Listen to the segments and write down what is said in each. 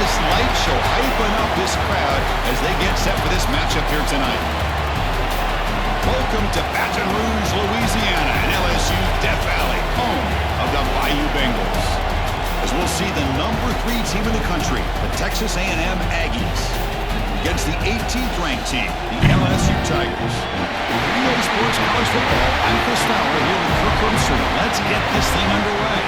nice light show hyping up this crowd as they get set for this matchup here tonight. Welcome to Baton Rouge, Louisiana, and LSU's Death Valley, home of the Bayou Bengals. As we'll see the #3 team in the country, the Texas A&M Aggies, against the 18th ranked team, the LSU Tigers. EA Sports College Football, I'm Chris Fowler here with Kirk Herbstreit. Let's get this thing underway.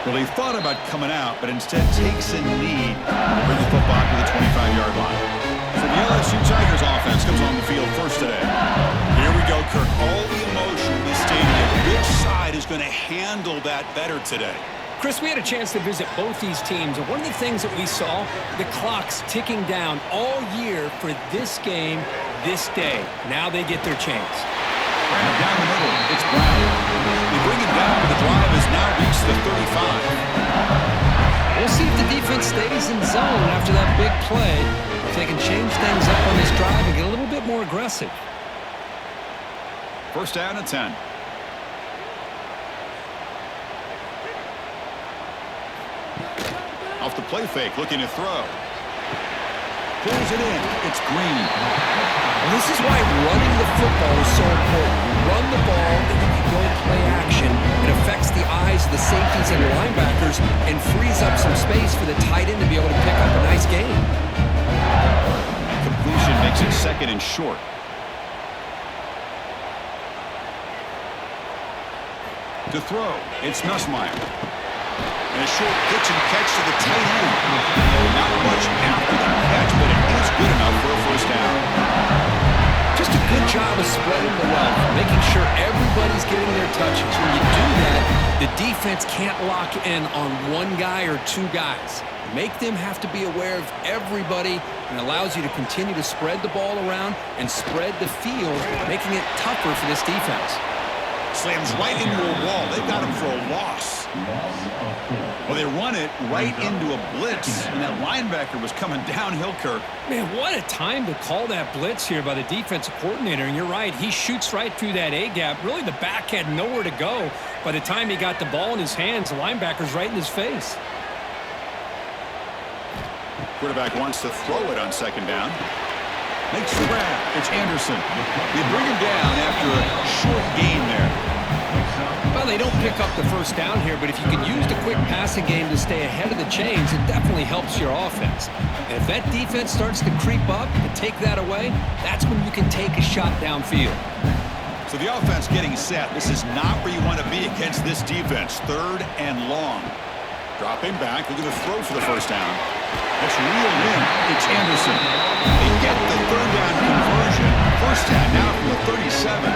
Well, he thought about coming out, but instead takes a knee to bring the football to the 25-yard line. So the LSU Tigers offense comes on the field first today. Here we go, Kirk. All the emotion in the stadium. Which side is going to handle that better today? Chris, we had a chance to visit both these teams, and one of the things that we saw, the clock's ticking down all year for this game, this day. Now they get their chance. Down the middle, it's Brown. They bring him down, but the drive has now reached the 35. We'll see if the defense stays in zone after that big play, if they can change things up on this drive and get a little bit more aggressive. First down and 10. Off the play fake, looking to throw. Pulls it in. It's Green. And this is why running the football is so important. You run the ball, and then you go play action. It affects the eyes of the safeties and the linebackers and frees up some space for the tight end to be able to pick up a nice gain. Completion makes it second and short. To throw, it's Nussmeier. And a short pitch and catch to the tight end. Not much after the catch, but it is good enough for a first down. Just a good job of spreading the wealth, making sure everybody's getting their touches. When you do that, the defense can't lock in on one guy or two guys. Make them have to be aware of everybody, and allows you to continue to spread the ball around and spread the field, making it tougher for this defense. Slams right into a wall. They've got him for a loss. Well, they run it right into a blitz, and that linebacker was coming downhill, Kirk. Man, what a time to call that blitz here by the defensive coordinator. And you're right, he shoots right through that A-gap. Really, the back had nowhere to go. By the time he got the ball in his hands, the linebacker's right in his face. Quarterback wants to throw it on second down. Makes the grab. It's Anderson. They bring him down after a short gain there. Well, they don't pick up the first down here, but if you can use the quick passing game to stay ahead of the chains, it definitely helps your offense. And if that defense starts to creep up and take that away, that's when you can take a shot downfield. So the offense getting set. This is not where you want to be against this defense. Third and long. Dropping back, looking to throw for the first down. That's reeled in. It's Anderson. They get the third down conversion. First down now from the 37.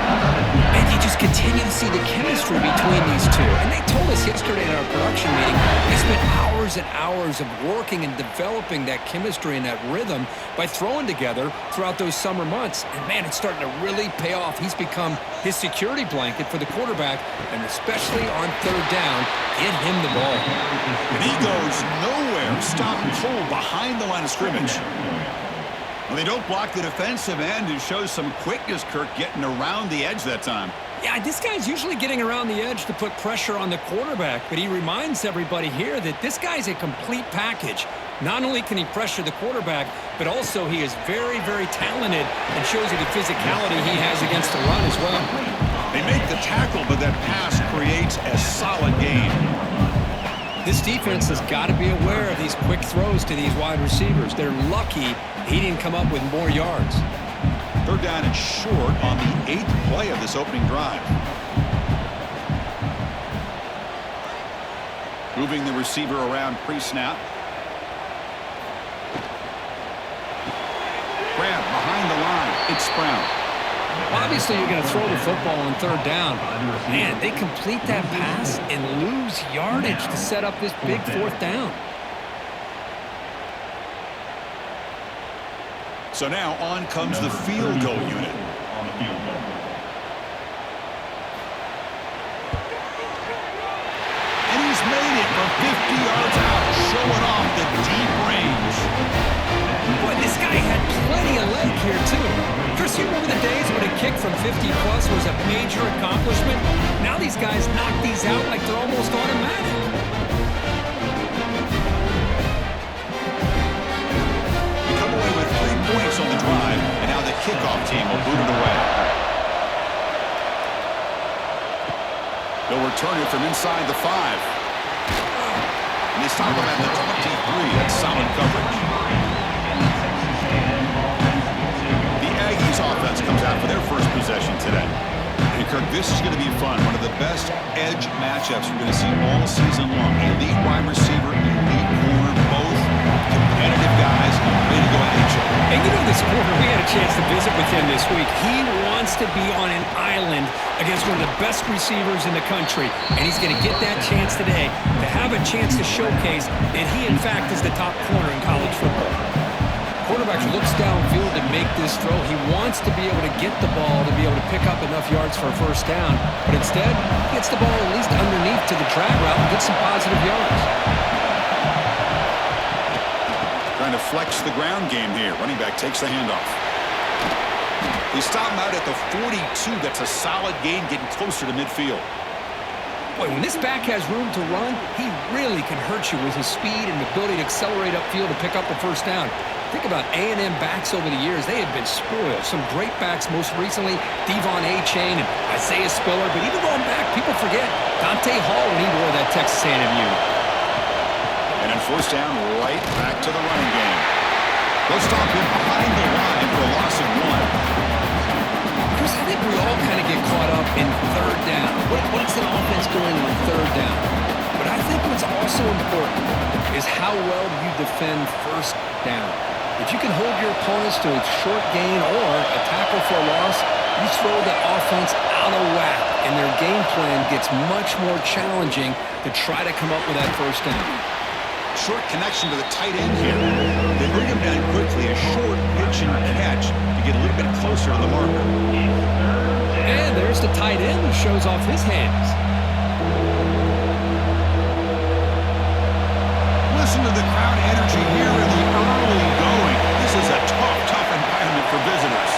And you just continue to see the chemistry between these two. And they told us yesterday in our production meeting, they spent hours and hours of working and developing that chemistry and that rhythm by throwing together throughout those summer months. And man, it's starting to really pay off. He's become his security blanket for the quarterback, and especially on third down, get him the ball. And he goes nowhere. Stop and pull behind the line of scrimmage. Well, they don't block the defensive end, who shows some quickness, Kirk, getting around the edge that time. Yeah, this guy's usually getting around the edge to put pressure on the quarterback, but he reminds everybody here that this guy's a complete package. Not only can he pressure the quarterback, but also he is very, very talented and shows you the physicality he has against the run as well. They make the tackle, but that pass creates a solid gain. This defense has got to be aware of these quick throws to these wide receivers. They're lucky he didn't come up with more yards. Third down and short on the 8th play of this opening drive. Moving the receiver around pre-snap. Grab behind the line. It's Brown. Obviously, you're going to throw the football on third down. Man, they complete that pass and lose yardage to set up this big fourth down. So now on comes the field goal unit. And he's made it from 50 yards out, showing off the deep range. Boy, this guy had plenty of leg here, too. Chris, you remember the days when a kick from 50-plus was a major accomplishment? Now these guys knock these out like they're almost automatic. We come away with 3 points on the drive, and now the kickoff team will boot it away. They'll return it from inside the 5. And they stop him at the 23. That's solid coverage. The Aggies offense comes out for their first possession today. And Kirk, this is going to be fun. One of the best edge matchups we're going to see all season long. Elite wide receiver, elite corner, both competitive guys ready to go at each other. And you know this corner, we had a chance to visit with him this week. He wants to be on an island against one of the best receivers in the country. And he's going to get that chance today to have a chance to showcase that he, in fact, is the top corner in college football. Quarterback looks downfield to make this throw. He wants to be able to get the ball to be able to pick up enough yards for a first down. But instead, he gets the ball at least underneath to the drag route and gets some positive yards. Trying to flex the ground game here. Running back takes the handoff. He stopped him out at the 42. That's a solid gain, getting closer to midfield. Boy, when this back has room to run, he really can hurt you with his speed and ability to accelerate upfield to pick up the first down. Think about A&M backs over the years. They have been spoiled. Some great backs, most recently Devon A-Chain and Isaiah Spiller. But even going back, people forget Dante Hall when he wore that Texas A&M uniform. And then first down, right back to the running game. They'll stop him behind the line for a loss of 1. Chris, I think we all kind of get caught up in third down. What's an offense doing on third down? But I think what's also important is how well you defend first down. If you can hold your opponents to a short gain or a tackle for a loss, you throw the offense out of whack, and their game plan gets much more challenging to try to come up with that first down. Short connection to the tight end here. They bring him down quickly, a short pitch and catch to get a little bit closer to the marker. And there's the tight end who shows off his hands. Listen to the crowd energy here in the early going. This is a tough environment for visitors.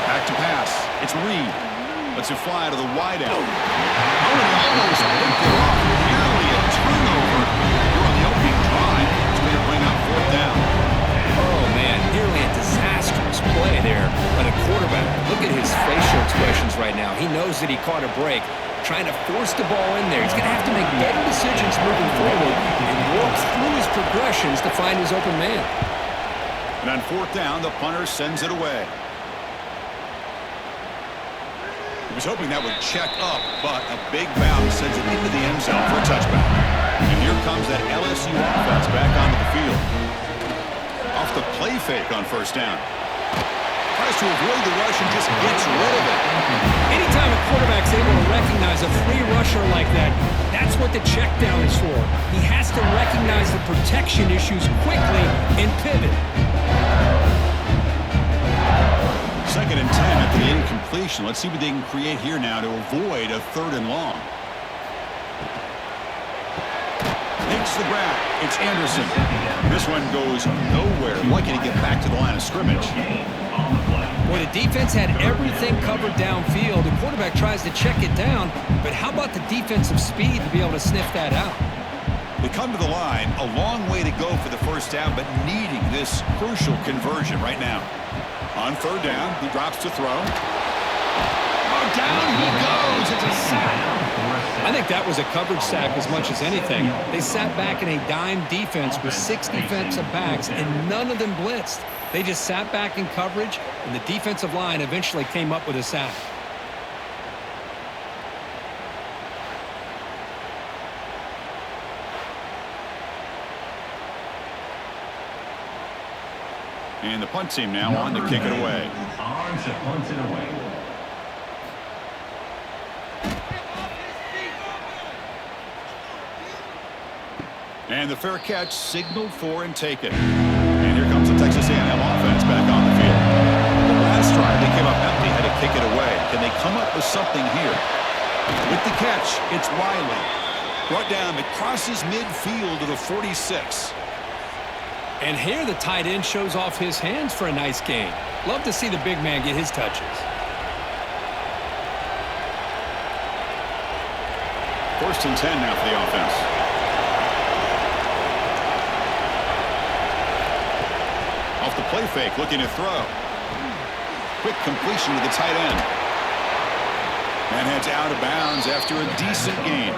Back to pass. It's Reed. Lets it fly to the wideout. Oh, and he almost picked it off. Nearly a turnover. You're on the opening drive. It's going to bring up fourth down. Oh, man, nearly a disastrous play there by the quarterback. Look at his facial expressions right now. He knows that he caught a break, trying to force the ball in there. He's going to have to make better decisions moving forward and work through his progressions to find his open man. And on fourth down, the punter sends it away. He was hoping that would check up, but a big bounce sends it into the end zone for a touchback. And here comes that LSU offense back onto the field. Off the play fake on first down. Tries to avoid the rush and just gets rid of it. Anytime a quarterback's able to recognize a free rusher like that, that's what the check down is for. He has to recognize the protection issues quickly and pivot. 2nd and 10 at the incompletion. Let's see what they can create here now to avoid a 3rd and long. Takes the grab. It's Anderson. This one goes nowhere. Lucky to get back to the line of scrimmage. Boy, the defense had everything covered downfield. The quarterback tries to check it down, but how about the defensive speed to be able to sniff that out? They come to the line, a long way to go for the first down, but needing this crucial conversion right now. On 3rd down, he drops to throw. Oh, down he goes. It's a sack. I think that was a coverage sack as much as anything. They sat back in a dime defense with 6 defensive backs, and none of them blitzed. They just sat back in coverage, and the defensive line eventually came up with a sack. And the punt team now on to kick it away. On to punt it away. And the fair catch signaled for and taken. And here comes the Texas A&M offense back on the field. The last drive they came up empty, had to kick it away. Can they come up with something here? With the catch, it's Riley. Brought down, it crosses midfield to the 46. And here the tight end shows off his hands for a nice gain. Love to see the big man get his touches. First and 10 now for the offense. Off the play fake, looking to throw. Quick completion to the tight end. And heads out of bounds after a decent gain.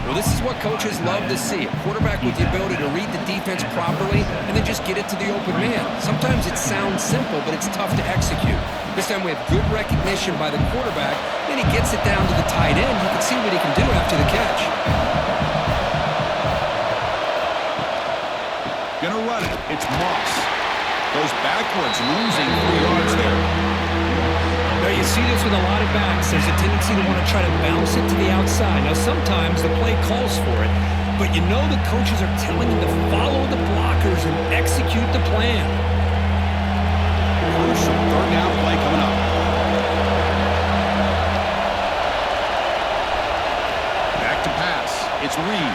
Well, this is what coaches love to see. A quarterback with the ability to read the defense properly and then just get it to the open man. Sometimes it sounds simple, but it's tough to execute. This time we have good recognition by the quarterback. Then he gets it down to the tight end. You can see what he can do after the catch. Gonna run it. It's Moss. Goes backwards, losing 3 yards there. Now you see this with a lot of backs. There's a tendency to want to try to bounce it to the outside. Now sometimes the play calls for it, but you know the coaches are telling him to follow the blockers and execute the plan. Crucial third down play coming up. Back to pass. It's Reed.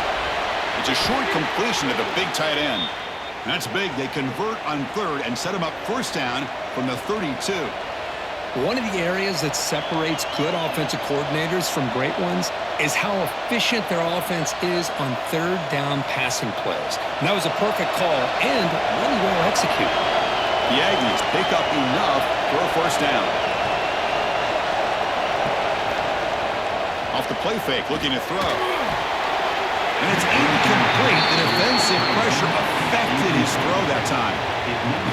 It's a short completion to the big tight end. That's big. They convert on third and set him up first down from the 32. One of the areas that separates good offensive coordinators from great ones is how efficient their offense is on third down passing plays. And that was a perfect call and really well executed. The Aggies pick up enough for a first down. Off the play fake, looking to throw. And it's incomplete. The defensive pressure affected his throw that time.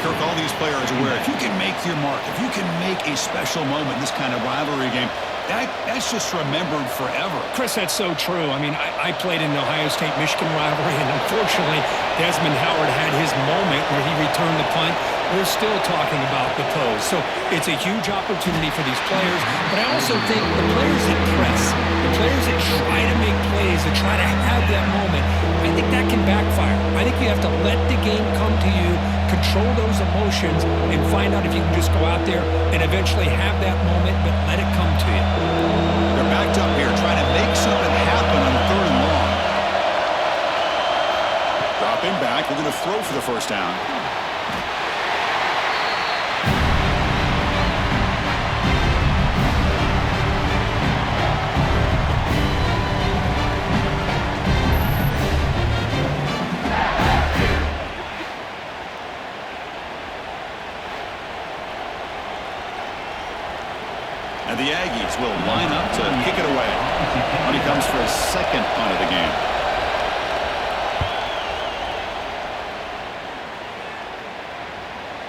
Kirk, all these players are aware, if you can make your mark, if you can make a special moment in this kind of rivalry game, that's just remembered forever. Chris, that's so true. I mean, I played in the Ohio State-Michigan rivalry, and unfortunately, Desmond Howard had his moment where he returned the punt. We're still talking about the pose. So it's a huge opportunity for these players, but I also think the players that press, the players that try to make plays, that try to have that moment, I think that can backfire. I think you have to let the game come to you, control those emotions, and find out if you can just go out there and eventually have that moment, but let it come to you. They're backed up here trying to make something happen on third and long. Dropping back, looking to throw for the first down. And the Aggies will line up to kick it away. When he comes for his second punt of the game.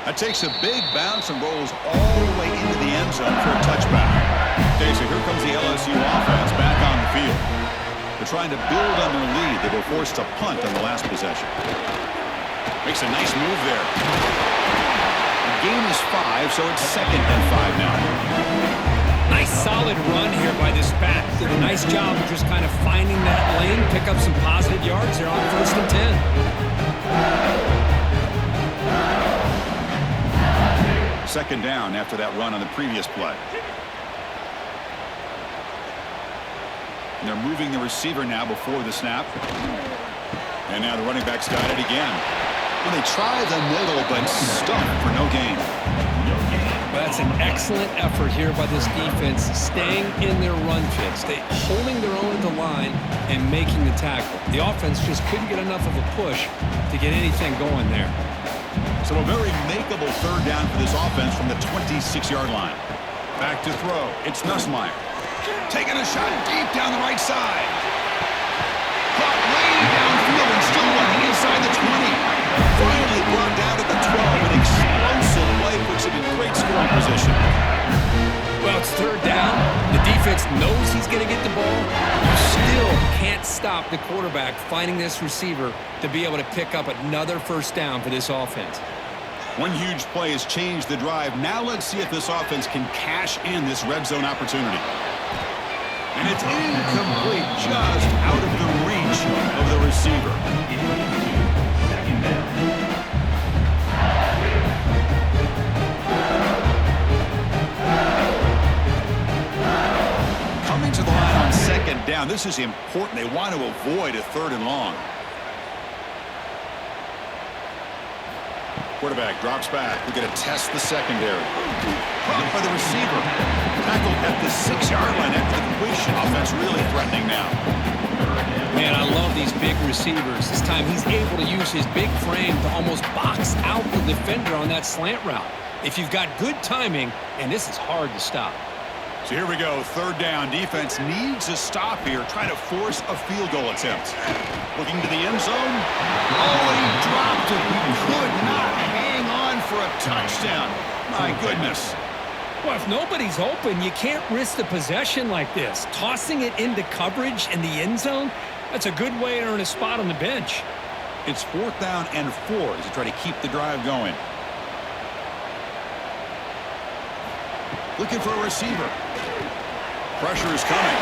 That takes a big bounce and rolls all the way into the end zone for a touchback. Okay, so here comes the LSU offense back on the field. They're trying to build on their lead. They were forced to punt on the last possession. Makes a nice move there. The game is 5, so it's 2nd and 5 now. Nice solid run here by this back. Did a nice job of just kind of finding that lane, pick up some positive yards there on 1st and 10. Second down after that run on the previous play. And they're moving the receiver now before the snap. And now the running back's got it again. Well, they try the middle, but stuck for no gain. Well, that's an excellent effort here by this defense, staying in their run fits, holding their own at the line and making the tackle. The offense just couldn't get enough of a push to get anything going there. So a very makeable third down for this offense from the 26-yard line. Back to throw. It's Nussmeier. Taking a shot deep down the right side. Caught way downfield and still running inside the 20. Finally brought down at the 12. An explosive play puts him in great scoring position. Well, it's third down. The defense knows he's going to get the ball. You still can't stop the quarterback finding this receiver to be able to pick up another first down for this offense. One huge play has changed the drive. Now let's see if this offense can cash in this red zone opportunity. And it's incomplete, just out of the reach of the receiver. Second down. Coming to the line on second down. This is important. They want to avoid a 3rd and long. Quarterback drops back. We're going to test the secondary. Caught by the receiver. Tackled at the 6-yard line after the completion. Offense really threatening now. Man, I love these big receivers. This time he's able to use his big frame to almost box out the defender on that slant route. If you've got good timing, and this is hard to stop. So here we go, 3rd down. Defense needs a stop here. Try to force a field goal attempt. Looking to the end zone. Oh, he dropped it. He could not hang on for a touchdown. My goodness. Well, if nobody's open, you can't risk the possession like this. Tossing it into coverage in the end zone, that's a good way to earn a spot on the bench. It's 4th down and 4 as you try to keep the drive going. Looking for a receiver. Pressure is coming,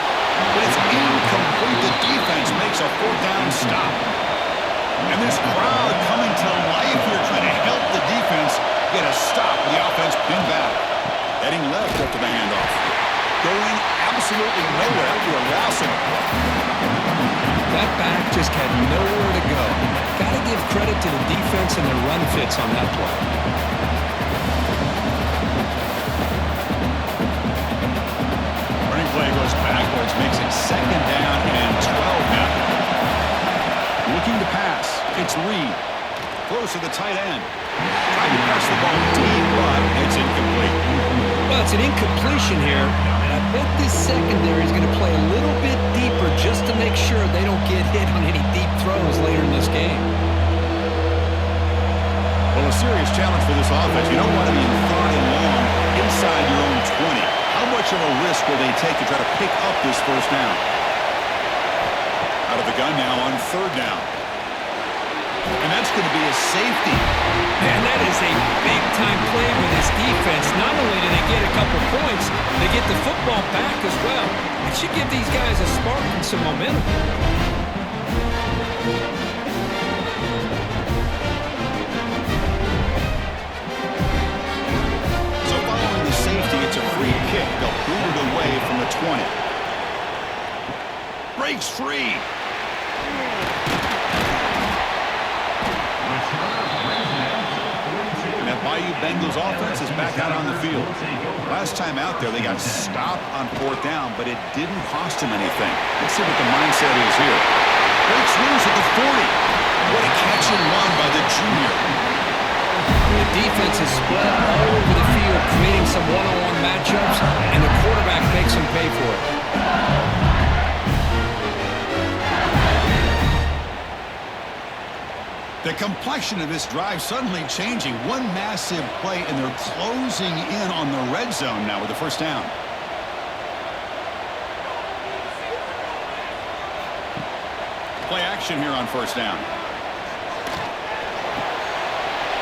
but it's incomplete. The defense makes a 4th down stop. And this crowd coming to life here, trying to help the defense get a stop. The offense pinned back. Heading left after the handoff. Going absolutely nowhere to a Rousen. That back just had nowhere to go. Got to give credit to the defense and their run fits on that play. Play goes backwards, makes it 2nd down and 12 now. Looking to pass. It's Reed. Close to the tight end. Trying to pass the ball deep, but it's incomplete. Well, it's an incompletion here, and I bet this secondary is going to play a little bit deeper just to make sure they don't get hit on any deep throws later in this game. Well, a serious challenge for this offense. You don't want to be in 3rd and long inside your own 20. How much of a risk will they take to try to pick up this 1st down? Out of the gun now on 3rd down. And that's going to be a safety. Man, that is a big-time play with this defense. Not only do they get a couple points, they get the football back as well. It should give these guys a spark and some momentum. It's a free kick. They'll boot it away from the 20. Breaks free. And that Bayou Bengals offense is back out on the field. Last time out there, they got stopped on 4th down, but it didn't cost them anything. Let's see what the mindset is here. Breaks loose at the 40. What a catch and run by the junior. The defense is spread all over the field, creating some one-on-one matchups, and the quarterback makes them pay for it. The complexion of this drive suddenly changing. One massive play, and they're closing in on the red zone now with the 1st down. Play action here on 1st down.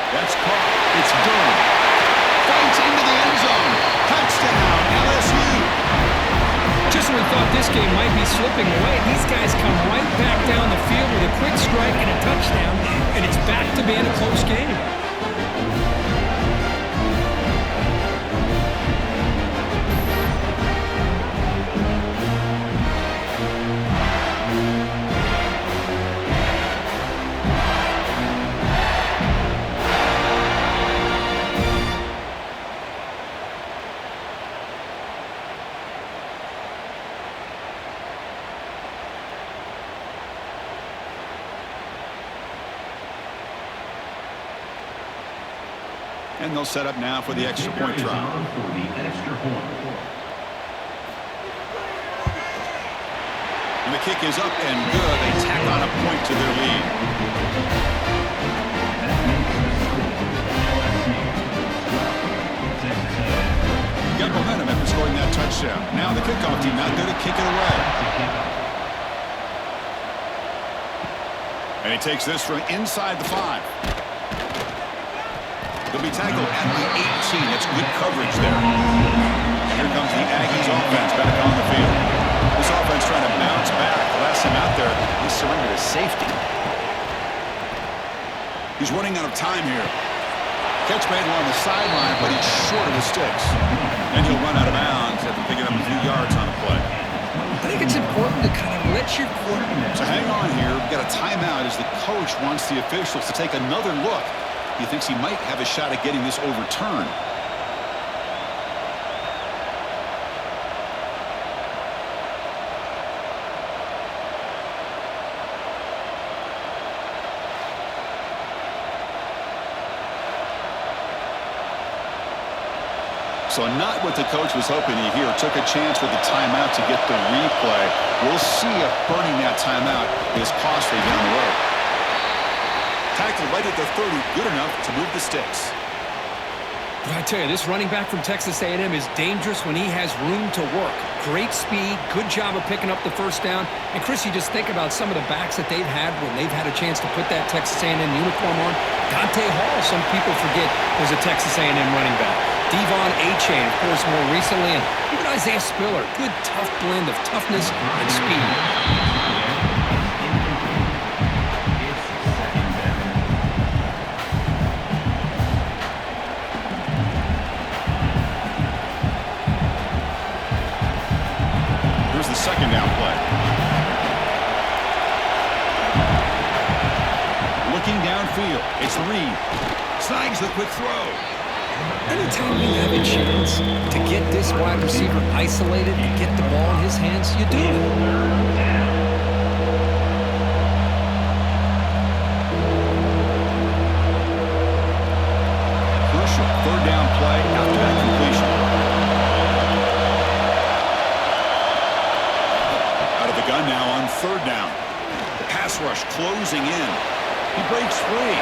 That's caught. It's Durham. Fights into the end zone. Touchdown, LSU. Just when we thought this game might be slipping away, these guys come right back down the field with a quick strike and a touchdown, and it's back to being a close game. And they'll set up now for the extra point try. And the kick is up and good. They tack on a point to their lead. Got momentum after scoring that touchdown. Now the kickoff team out there to kick it away. And he takes this from inside the 5. He'll be tackled at the 18. That's good coverage there. Here comes the Aggies offense back on the field. This offense trying to bounce back. The last time out there, he surrendered a safety. He's running out of time here. Catch made along the sideline, but he's short of the sticks. And he'll run out of bounds after picking up a few yards on a play. I think it's important to kind of let your quarterback. So hang on here. We've got a timeout as the coach wants the officials to take another look. He thinks he might have a shot at getting this overturned. So not what the coach was hoping to hear. Took a chance with the timeout to get the replay. We'll see if burning that timeout is costly down the road. Tackled right at the 30, good enough to move the sticks. I tell you, this running back from Texas A&M is dangerous when he has room to work. Great speed, good job of picking up the first down. And Chris, you just think about some of the backs that they've had when they've had a chance to put that Texas A&M uniform on. Dante Hall, some people forget, was a Texas A&M running back. Devon Achane, of course, more recently, and even Isaiah Spiller. Good, tough blend of toughness and speed. Here's the second down play. Looking downfield, it's Reed. Snags the quick throw. Anytime you have a chance to get this wide receiver isolated and get the ball in his hands, you do it. Crucial third down play after that completion. Out of the gun now on third down. The pass rush closing in. He breaks free.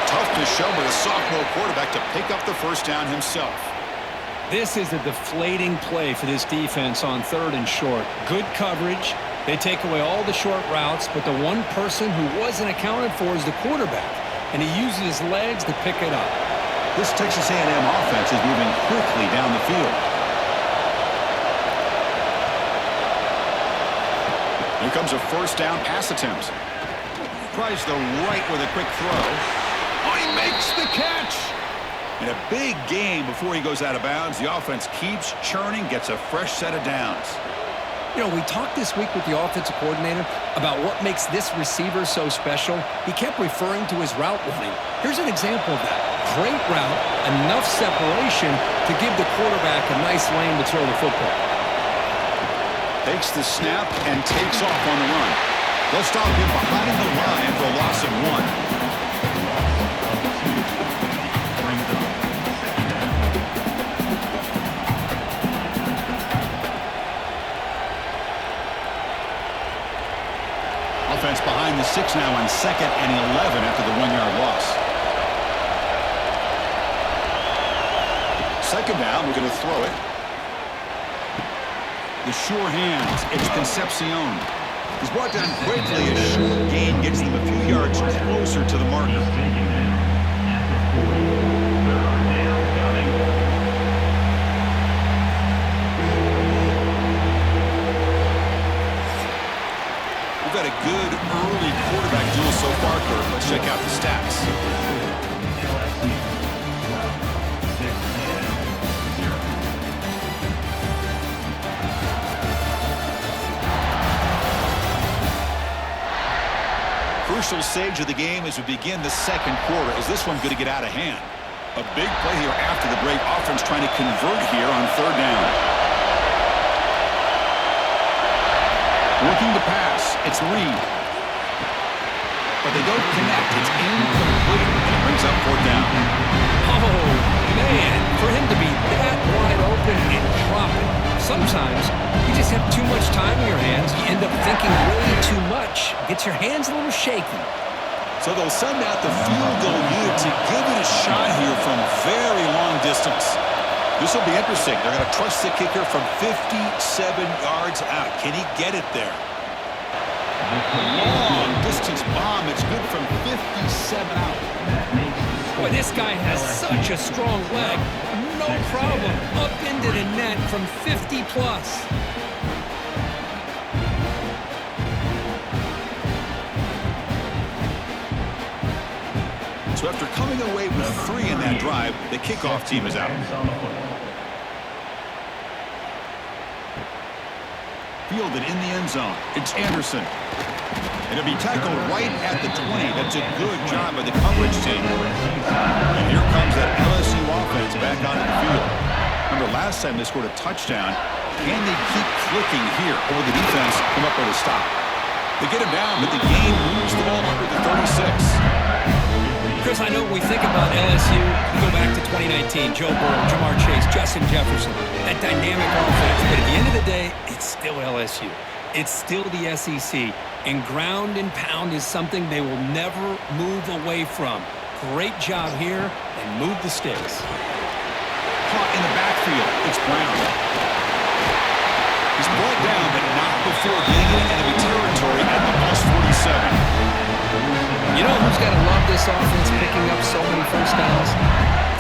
Tough to show by the sophomore quarterback to pick up the first down himself. This is a deflating play for this defense on third and short. Good coverage. They take away all the short routes, but the one person who wasn't accounted for is the quarterback, and he uses his legs to pick it up. This Texas A&M offense is moving quickly down the field. Here comes a first down pass attempt. Tries the right with a quick throw. Oh, he makes the catch! In a big game before he goes out of bounds, the offense keeps churning, gets a fresh set of downs. You know, we talked this week with the offensive coordinator about what makes this receiver so special. He kept referring to his route running. Here's an example of that. Great route, enough separation to give the quarterback a nice lane to throw the football. Takes the snap and takes off on the run. They'll stop him behind the line for a loss of 1. Offense behind the 6 now on 2nd and 11 after the 1-yard loss. Second down, we're going to throw it. The sure hands, it's Concepcion. He's brought down quickly. A short gain gets him a few yards closer to the marker. We've got a good early quarterback duel so far, Kurt. Let's check out the stats. Crucial stage of the game as we begin the second quarter. Is this one going to get out of hand? A big play here after the break. Offense trying to convert here on third down. Looking to pass. It's Reed. But they don't connect. It's incomplete. And it brings up fourth down. Oh, man. For him to be that wide open and drop it. Sometimes you just have too much time in your hands. You end up thinking way too much. Gets your hands a little shaky. So they'll send out the field goal unit to give it a shot here from very long distance. This will be interesting. They're going to trust the kicker from 57 yards out. Can he get it there? Long distance bomb. It's good from 57 out. Boy, this guy has such a strong leg. No problem. Up into the net from 50 plus. So after coming away with 3 in that drive, the kickoff team is out. Fielded in the end zone. It's Anderson. And it'll be tackled right at the 20. That's a good job by the coverage team. And here comes that LSU offense back onto the field. Remember last time they scored a touchdown. Can they keep clicking here? Or will the defense come up with a stop? They get him down, but the game moves the ball under the 36. Chris, I know when we think about LSU, we go back to 2019, Joe Burrow, Jamar Chase, Justin Jefferson, that dynamic offense. But at the end of the day, it's still LSU. It's still the SEC. And ground and pound is something they will never move away from. Great job here, and move the sticks. Caught in the backfield. It's Brown. He's brought down, but not before getting into enemy territory at the plus 47. You know who's got to love this offense picking up so many first downs?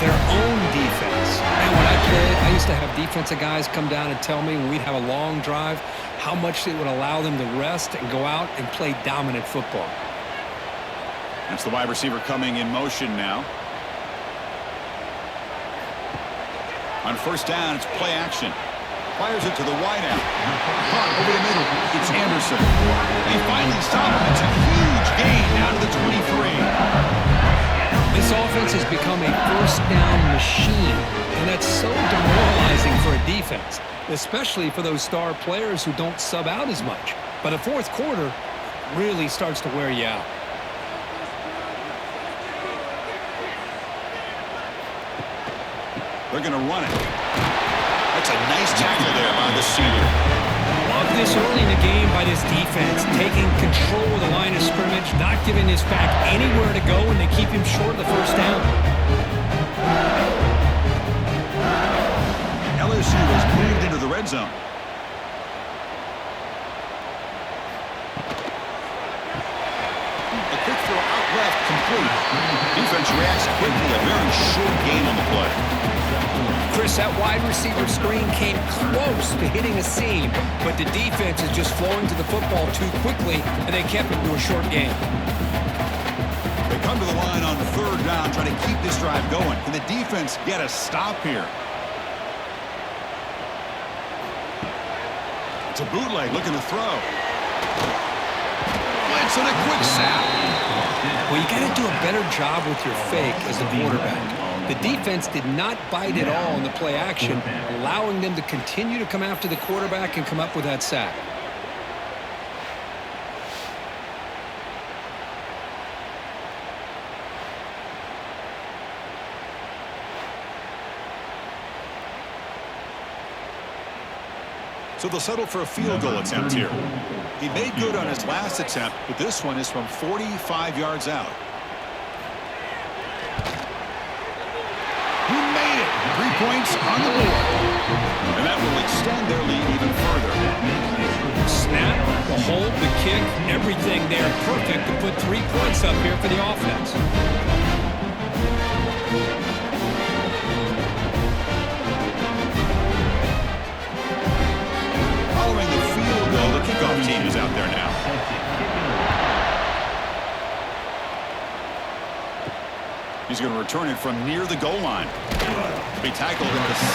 Their own defense. And when I played, I used to have defensive guys come down and tell me when we'd have a long drive how much it would allow them to rest and go out and play dominant football. That's the wide receiver coming in motion now. On first down, it's play action. Fires it to the wideout. Caught over the middle. It's Anderson. They finally stop him. It's a huge gain down to the 23. This offense has become a first down machine, and that's so demoralizing for a defense, especially for those star players who don't sub out as much. But the fourth quarter really starts to wear you out. They're going to run it. That's a nice tackle there by the senior. Love this early in the game by this defense, taking control of the line of scrimmage, not giving this back anywhere to go, and they keep him short of the first down. LSU has moved into the red zone. A quick throw out left, complete. Defense reacts quickly, a very short gain on the play. Chris, that wide receiver screen came close to hitting a seam, but the defense is just flowing to the football too quickly, and they kept it to a short game. They come to the line on third down, trying to keep this drive going. Can the defense get a stop here? It's a bootleg, looking to throw. Blitz and a quick sack. Well, you got to do a better job with your fake as the quarterback. The defense did not bite at all in the play action, allowing them to continue to come after the quarterback and come up with that sack. So they'll settle for a field goal attempt here. He made good on his last attempt, but this one is from 45 yards out. He made it. 3 points on the board. And that will extend their lead even further. Snap, the hold, the kick, everything there perfect to put 3 points up here for the offense. Following the field goal, the kickoff team is out there now. He's going to return it from near the goal line. Be tackled at the 17.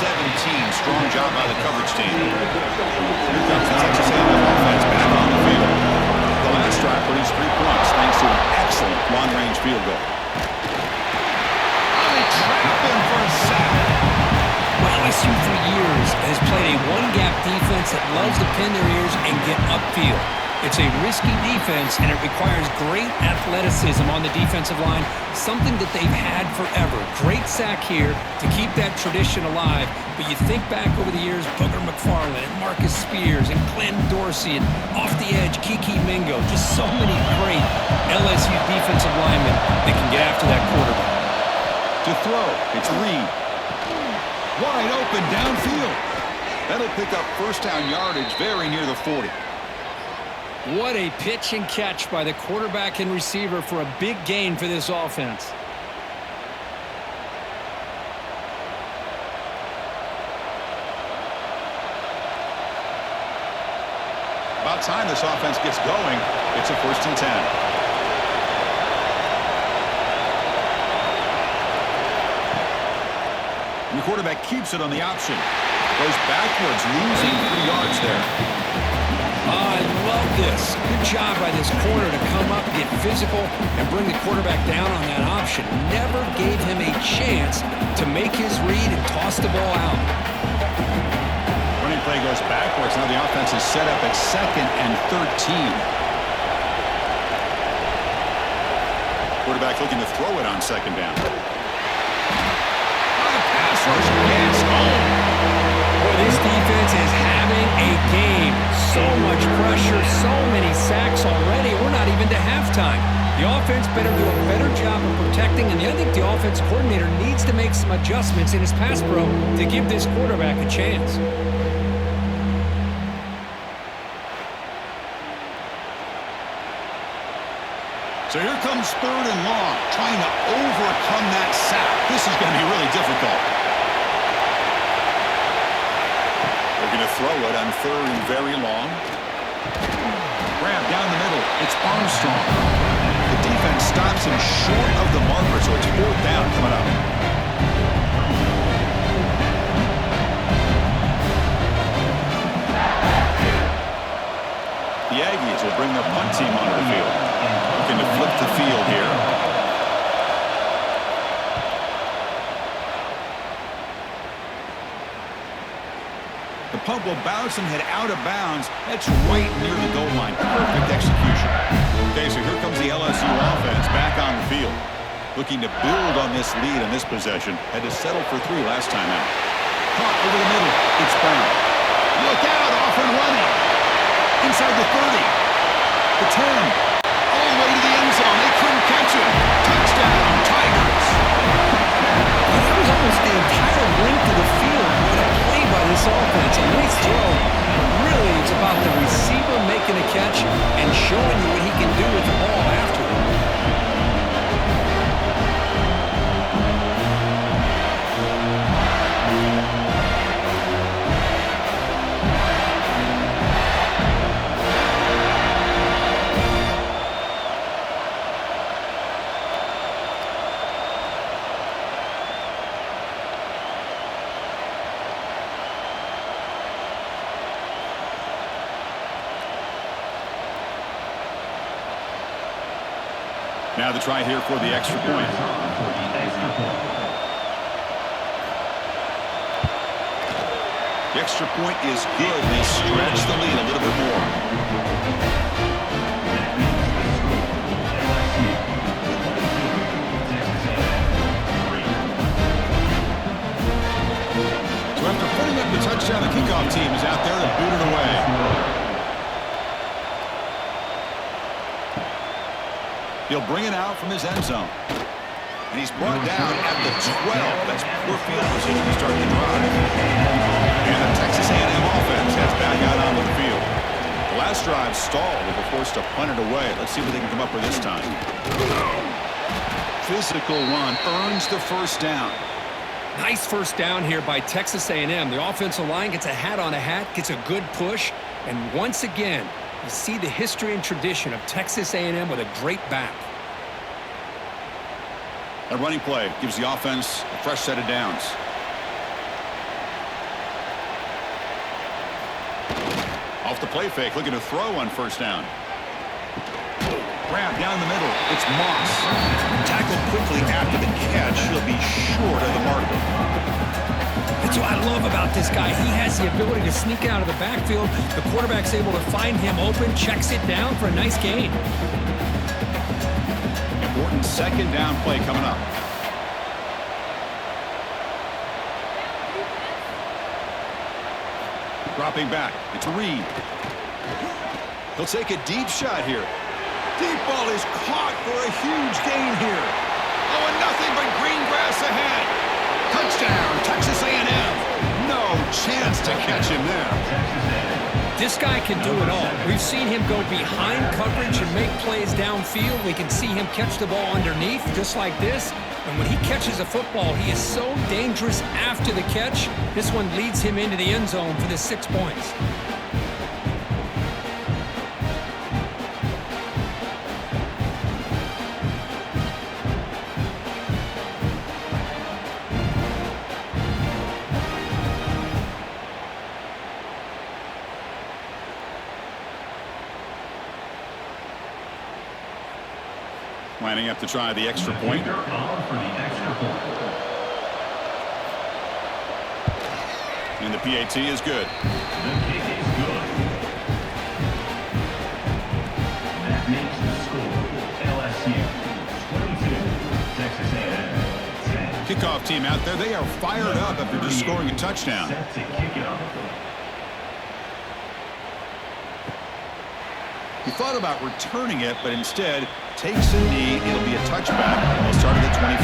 Strong job by the coverage team. Here comes the Texas A&M offense back on the field. The last drive produced 3 points thanks to an excellent long-range field goal. They trap him for a sack. LSU for years has played a one-gap defense that loves to pin their ears and get upfield. It's a risky defense, and it requires great athleticism on the defensive line, something that they've had forever. Great sack here to keep that tradition alive, but you think back over the years, Booger McFarland and Marcus Spears and Glenn Dorsey and off the edge, Kiki Mingo, just so many great LSU defensive linemen that can get after that quarterback. To throw, it's Reed. Wide open downfield. That'll pick up first down yardage very near the 40. What a pitch and catch by the quarterback and receiver for a big gain for this offense. the time this offense gets going, it's a 1st and 10. And the quarterback keeps it on the option. Goes backwards, losing 3 yards there. Oh, I love this. Good job by this corner to come up, get physical, and bring the quarterback down on that option. Never gave him a chance to make his read and toss the ball out. Running play goes backwards. Now the offense is set up at 2nd and 13. Quarterback looking to throw it on 2nd down. Pass rush gets home. Boy, this defense is having a game. So much pressure, so many sacks already. We're not even to halftime. The offense better do a better job of protecting, and I think the offense coordinator needs to make some adjustments in his pass pro to give this quarterback a chance. So here comes 3rd and long, trying to overcome that sack. This is going to be really difficult. They're going to throw it on 3rd and very long. Grab down the middle. It's Armstrong. The defense stops him short of the marker, so it's 4th down coming up. The Aggies will bring their punt team onto the field. Looking to flip the field here. The punt will bounce and head out of bounds. That's right near the goal line. Perfect execution. Okay, so here comes the LSU offense back on the field. Looking to build on this lead in this possession. Had to settle for 3 last time out. Caught over the middle. It's Brown. Look out, off and running. Inside the 30. The 10. All the way to the end zone. They couldn't catch him. Touchdown, Tigers. Well, that was almost the entire length of the field. What a play by this offense. A nice throw. Really, it's about the receiver making a catch and showing you what he can do with the ball after it. Now the try here for the extra point. The extra point is good. They stretch the lead a little bit more. So after putting up the touchdown, the kickoff team is out there to boot it away. He'll bring it out from his end zone. And he's brought down at the 12. That's poor field position to start the drive. And the Texas A&M offense heads back out onto the field. The last drive stalled. They were forced to punt it away. Let's see what they can come up with this time. Physical run earns the 1st down. Nice 1st down here by Texas A&M. The offensive line gets a hat on a hat, gets a good push, and once again, you see the history and tradition of Texas A&M with a great back. A running play gives the offense a fresh set of downs. Off the play fake, looking to throw on 1st down. Grab down the middle. It's Moss. Tackled quickly after the catch. He'll be short of the marker. That's what I love about this guy. He has the ability to sneak out of the backfield. The quarterback's able to find him open, checks it down for a nice gain. Important 2nd down play coming up. Dropping back. It's Reed. He'll take a deep shot here. Deep ball is caught for a huge gain here. Oh, and nothing but green grass ahead. Touchdown, Texas A&M. No chance to catch him there. This guy can do it all. We've seen him go behind coverage and make plays downfield. We can see him catch the ball underneath, just like this. And when he catches a football, he is so dangerous after the catch. This one leads him into the end zone for the 6 points. Lining up to try the extra point. For the extra point. And the PAT is good. The kick is good. That makes the score LSU 22, Texas A&M 10. Kickoff team out there, they are fired up after just scoring a touchdown. Set to kick it off. He thought about returning it, but instead takes a knee. It'll be a touchback. We'll start at the 25.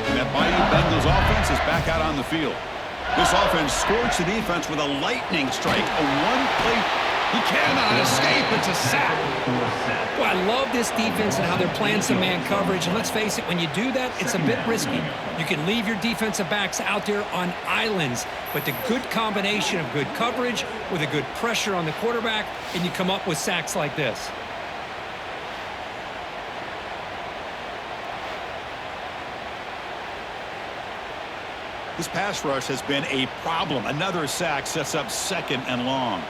And that Bayou Bengals offense is back out on the field. This offense scorched the defense with a lightning strike. A one-play. He cannot escape. It's a sack. Well, I love this defense and how they're playing some man coverage. And let's face it, when you do that, it's a bit risky. You can leave your defensive backs out there on islands. But the good combination of good coverage with a good pressure on the quarterback, and you come up with sacks like this. This pass rush has been a problem. Another sack sets up 2nd and long.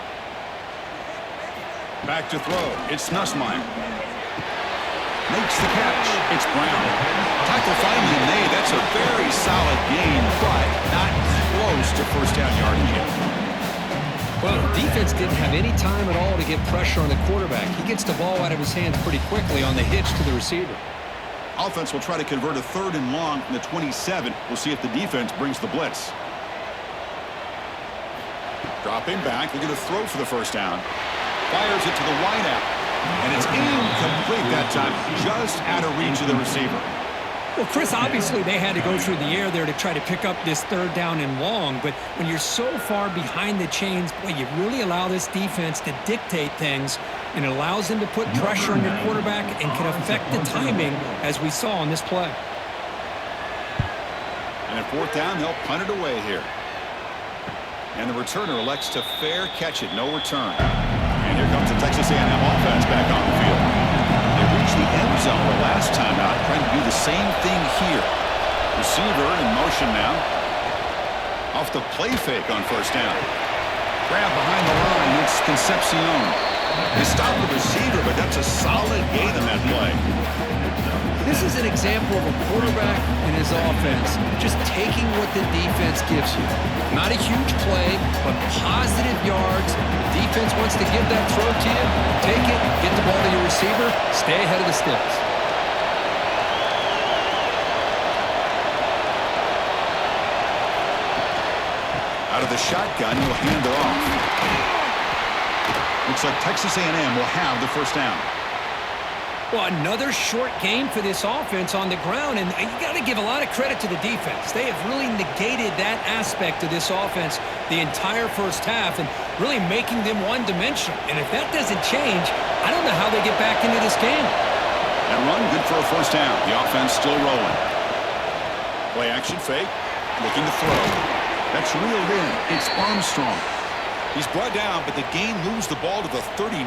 Back to throw. It's Nussmeier. Makes the catch. It's Brown. Tackle finally made. That's a very solid gain, but not close to first down yardage yet. Well, the defense didn't have any time at all to get pressure on the quarterback. He gets the ball out of his hands pretty quickly on the hitch to the receiver. Offense will try to convert a 3rd and long from the 27. We'll see if the defense brings the blitz. Dropping back. They're going to throw for the first down. Fires it to the wideout. And it's incomplete that time. Just out of reach of the receiver. Well, Chris, obviously they had to go through the air there to try to pick up this 3rd down and long. But when you're so far behind the chains, boy, you really allow this defense to dictate things. And it allows them to put pressure on your quarterback and can affect the timing, as we saw on this play. And at 4th down, they'll punt it away here. And the returner elects to fair catch it. No return. And here comes the Texas A&M offense back on the field. They reached the end zone the last time out, trying to do the same thing here. Receiver in motion now. Off the play fake on first down. Grab behind the line. It's Concepcion. They stopped the receiver, but that's a solid gain in that play. This is an example of a quarterback and his offense just taking what the defense gives you. Not a huge play, but positive yards. The defense wants to give that throw to you. Take it, get the ball to your receiver, stay ahead of the sticks. Out of the shotgun, he'll hand it off. Looks like Texas A&M will have the first down. Well, another short game for this offense on the ground, and you got to give a lot of credit to the defense. They have really negated that aspect of this offense the entire first half and really making them one-dimensional. And if that doesn't change, I don't know how they get back into this game. And run, good for a first down. The offense still rolling. Play action fake, looking to throw. That's reeled in. It's Armstrong. He's brought down, but the game moves the ball to the 39.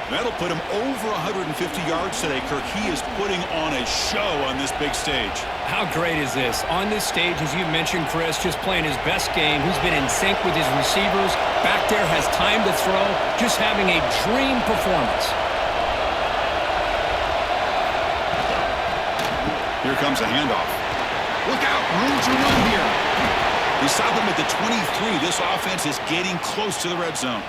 That'll put him over 150 yards today, Kirk. He is putting on a show on this big stage. How great is this? On this stage, as you mentioned, Chris, just playing his best game. He's been in sync with his receivers. Back there, has time to throw. Just having a dream performance. Here comes a handoff. Look out, room to run here. They stop him at the 23. This offense is getting close to the red zone.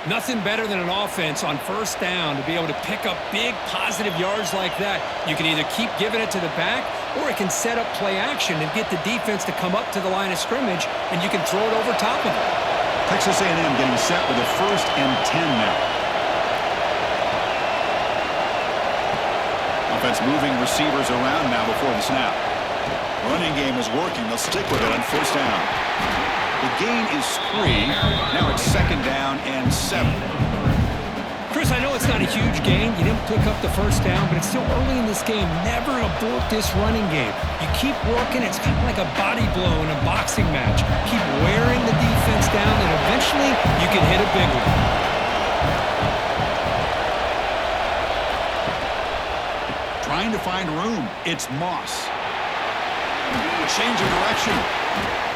Nothing better than an offense on first down to be able to pick up big positive yards like that. You can either keep giving it to the back, or it can set up play action and get the defense to come up to the line of scrimmage, and you can throw it over top of it. Texas A&M getting set with a 1st and 10 now. Offense moving receivers around now before the snap. Running game is working. They'll stick with it on first down. The gain is 3. Now it's 2nd down and 7. Chris, I know it's not a huge gain. You didn't pick up the first down, but it's still early in this game. Never abort this running game. You keep working. It's kind of like a body blow in a boxing match. Keep wearing the defense down, and eventually you can hit a big one. Trying to find room. It's Moss. Change of direction.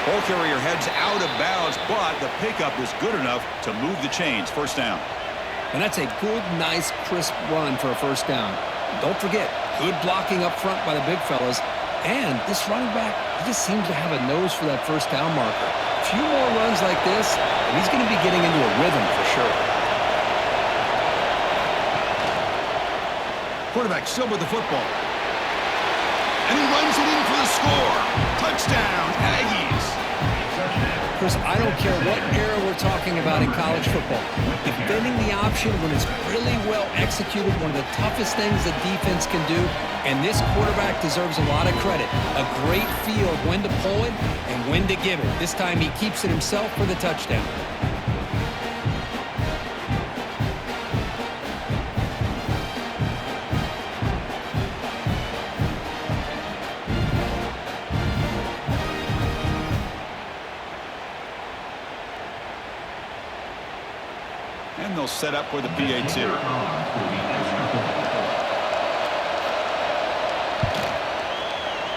Ball carrier heads out of bounds, but the pickup is good enough to move the chains. First down. And that's a good, nice, crisp run for a first down. Don't forget, good blocking up front by the big fellas. And this running back, he just seems to have a nose for that first down marker. A few more runs like this, and he's going to be getting into a rhythm for sure. Quarterback still with the football. And he runs it in for the score. Touchdown, Aggies. Chris, I don't care what era we're talking about in college football. Defending the option when it's really well executed, one of the toughest things that defense can do, and this quarterback deserves a lot of credit. A great feel of when to pull it and when to give it. This time he keeps it himself for the touchdown. And they'll set up for the PAT.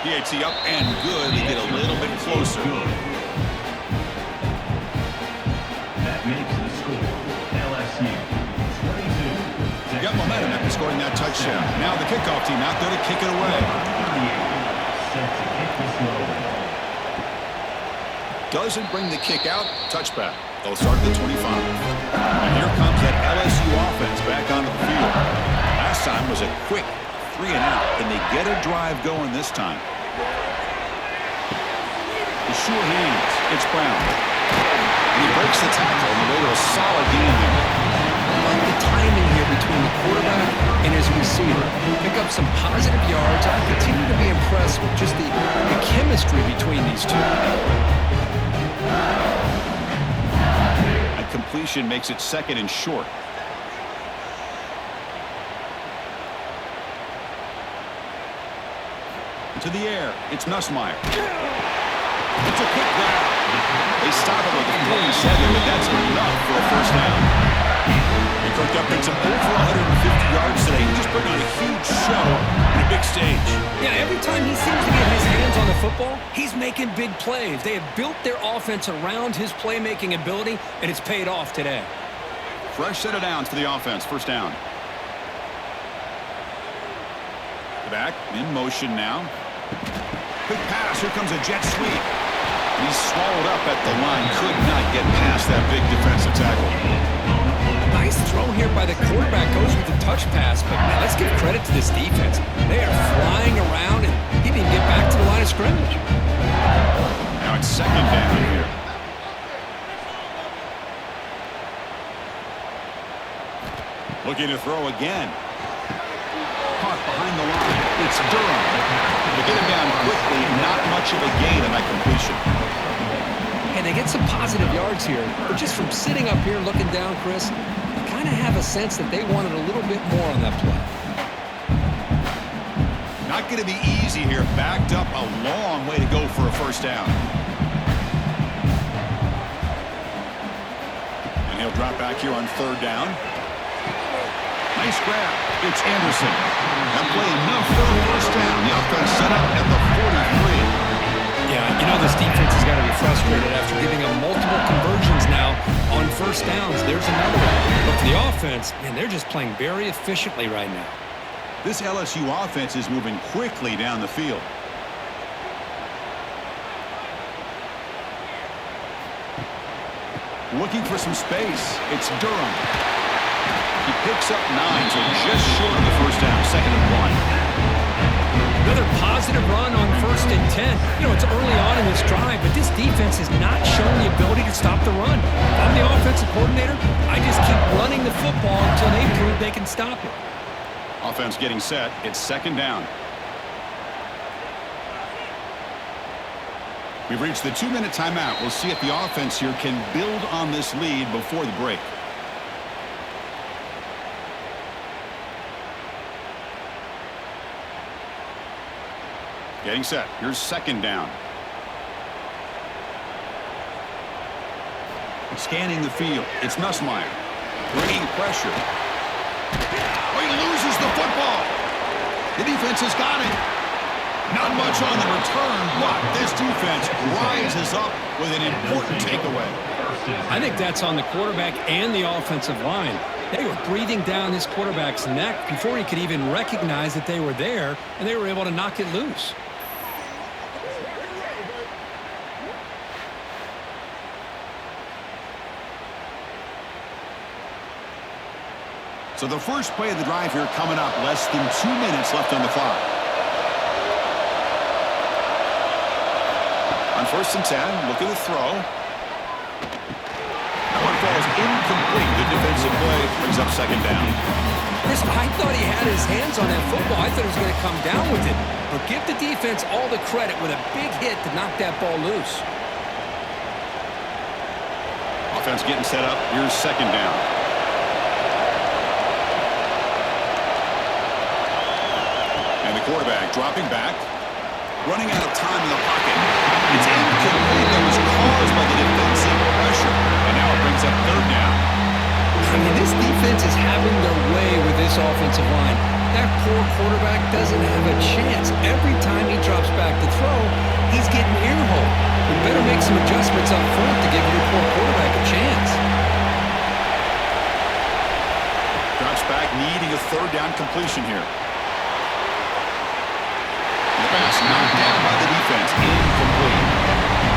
PAT up and good. They get a little bit closer. That makes the score LSU 22. Got momentum after scoring that touchdown. Now the kickoff team out there to kick it away. Set to kick this one away. Doesn't bring the kick out. Touchback. They'll start at the 25. And here comes that LSU offense back onto the field. Last time was a quick 3 and out. Can they get a drive going this time? The sure hands. It's Brown. And he breaks the tackle on the way to a solid game there. I like the timing here between the quarterback and his receiver. Pick up some positive yards. I continue to be impressed with just the chemistry between these two. Completion makes it second and short. To the air, it's Nussmeier. It's a quick grab. They stop it with a 47, but that's enough for a first down. He cooked up in some over 150 yards today. He just put on a huge show on a big stage. Yeah, every time he seems to get his hands on the football, he's making big plays. They have built their offense around his playmaking ability, and it's paid off today. Fresh set of downs for the offense. First down. Back in motion now. Quick pass. Here comes a jet sweep. He's swallowed up at the line. Could not get past that big defensive tackle. Nice throw here by the quarterback. Goes with the touch pass. But, man, let's give credit to this defense. They are flying around, and he didn't get back to the line of scrimmage. Now it's second down here. Looking to throw again. Caught behind the line. It's Durham. They get him down quickly. Not much of a gain on that completion. And they get some positive yards here. But just from sitting up here looking down, Chris, I kind of have a sense that they wanted a little bit more on that play. Not going to be easy here. Backed up a long way to go for a first down. And he'll drop back here on third down. Nice grab. It's Anderson. That play enough for a first down. The offense set up at the 43. Yeah, you know this defense has got to be frustrated after giving them multiple conversions now on first downs. There's another one. But for the offense, man, they're just playing very efficiently right now. This LSU offense is moving quickly down the field. Looking for some space. It's Durham. He picks up 9, so just short of the first down. Second and 1. Another positive run on 1st and 10. You know, it's early on in this drive, but this defense has not shown the ability to stop the run. If I'm the offensive coordinator, I just keep running the football until they prove they can stop it. Offense getting set. It's second down. We've reached the 2-minute timeout. We'll see if the offense here can build on this lead before the break. Getting set. Here's second down. Scanning the field. It's Nussmeier. Bringing pressure. Oh, he loses the football. The defense has got it. Not much on the return, but this defense rises up with an important takeaway. I think that's on the quarterback and the offensive line. They were breathing down this quarterback's neck before he could even recognize that they were there, and they were able to knock it loose. So the first play of the drive here coming up. Less than 2 minutes left on the clock. On 1st and 10, look at the throw. That one falls incomplete. Good defensive play. Brings up 2nd down. Chris, I thought he had his hands on that football. I thought he was going to come down with it. But give the defense all the credit with a big hit to knock that ball loose. Offense getting set up. Here's 2nd down. And the quarterback dropping back. Running out of time in the pocket. It's incomplete. That was caused by the defensive pressure. And now it brings up 3rd down. I mean, this defense is having their way with this offensive line. That poor quarterback doesn't have a chance. Every time he drops back to throw, he's getting earholed. You better make some adjustments up front to give your poor quarterback a chance. Drops back, needing a 3rd down completion here. The pass knocked down by the defense. Incomplete.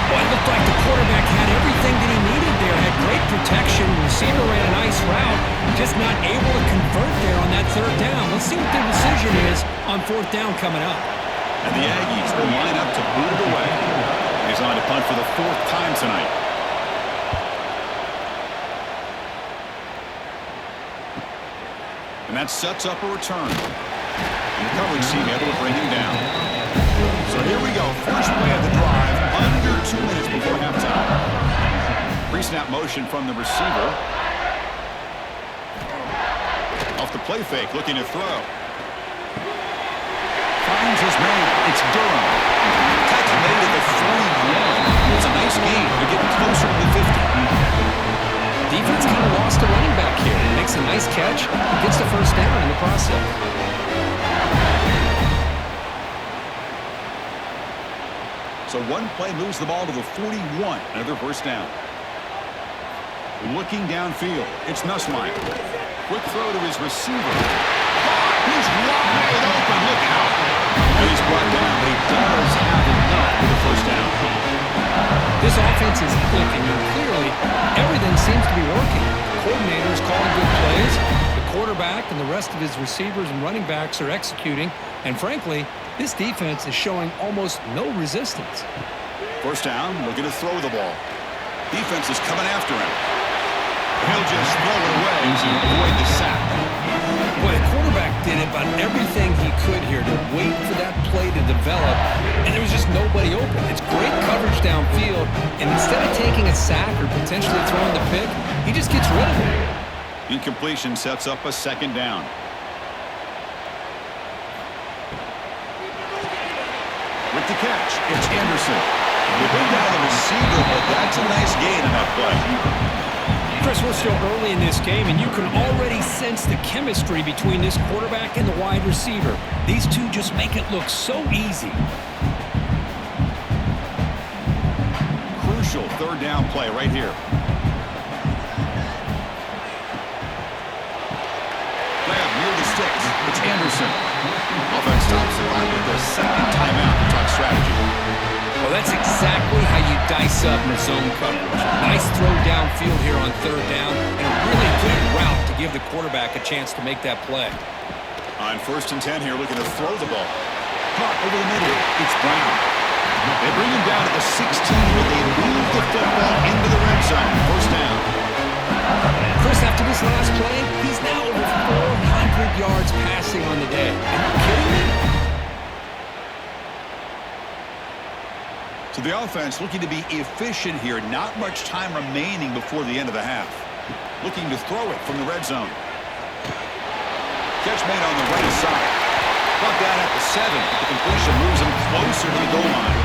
Well, it looked like the quarterback had everything that he needed there. Had great protection. Receiver ran a nice route. Just not able to convert there on that 3rd down. Let's see what their decision is on 4th down coming up. And the Aggies will line up to boot it away. He's on to punt for the 4th time tonight. And that sets up a return. And the coverage team able to bring him down. So here we go. First play of the drive. Under 2 minutes before halftime. Pre-snap motion from the receiver. Off the play fake, looking to throw. Finds his man. It's Durham. Tackle made at the 41. It's a nice gain. They're getting closer to the 50. Defense kind of lost a running back here. Makes a nice catch. Gets the 1st down in the process. So one play moves the ball to the 41. Another 1st down. Looking downfield. It's Nussmeier. Quick throw to his receiver. He's wide open. Look out. And he's brought down. He does have enough for the 1st down. This offense is clicking, and clearly everything seems to be working. The coordinator is calling good plays. The quarterback and the rest of his receivers and running backs are executing. And frankly, this defense is showing almost no resistance. 1st down, looking to throw the ball. Defense is coming after him. He'll just throw it away to avoid the sack. Boy, the quarterback did about everything he could here to wait for that play to develop, and there was just nobody open. It's great coverage downfield, and instead of taking a sack or potentially throwing the pick, he just gets rid of it. Incompletion sets up a 2nd down. With the catch, it's Anderson. They bring down the receiver, but that's a nice gain on that play. Chris, we're still early in this game, and you can already sense the chemistry between this quarterback and the wide receiver. These two just make it look so easy. Crucial 3rd down play right here. Grab near the sticks. It's Anderson. Offense stops the line with their 2nd timeout to talk strategy. Well, that's exactly how you dice up the zone coverage. Nice throw downfield here on 3rd down, and a really good route to give the quarterback a chance to make that play. On 1st and 10 here, looking to throw the ball. Caught over the middle. It's Brown. They bring him down to the 16, but they move the football into the red zone. 1st down. Chris, after this last play, he's now over 400 yards passing on the day. Are you kidding me? So the offense looking to be efficient here. Not much time remaining before the end of the half. Looking to throw it from the red zone. Catch made on the right side. Brought down at the 7, but the completion moves him closer to the goal line.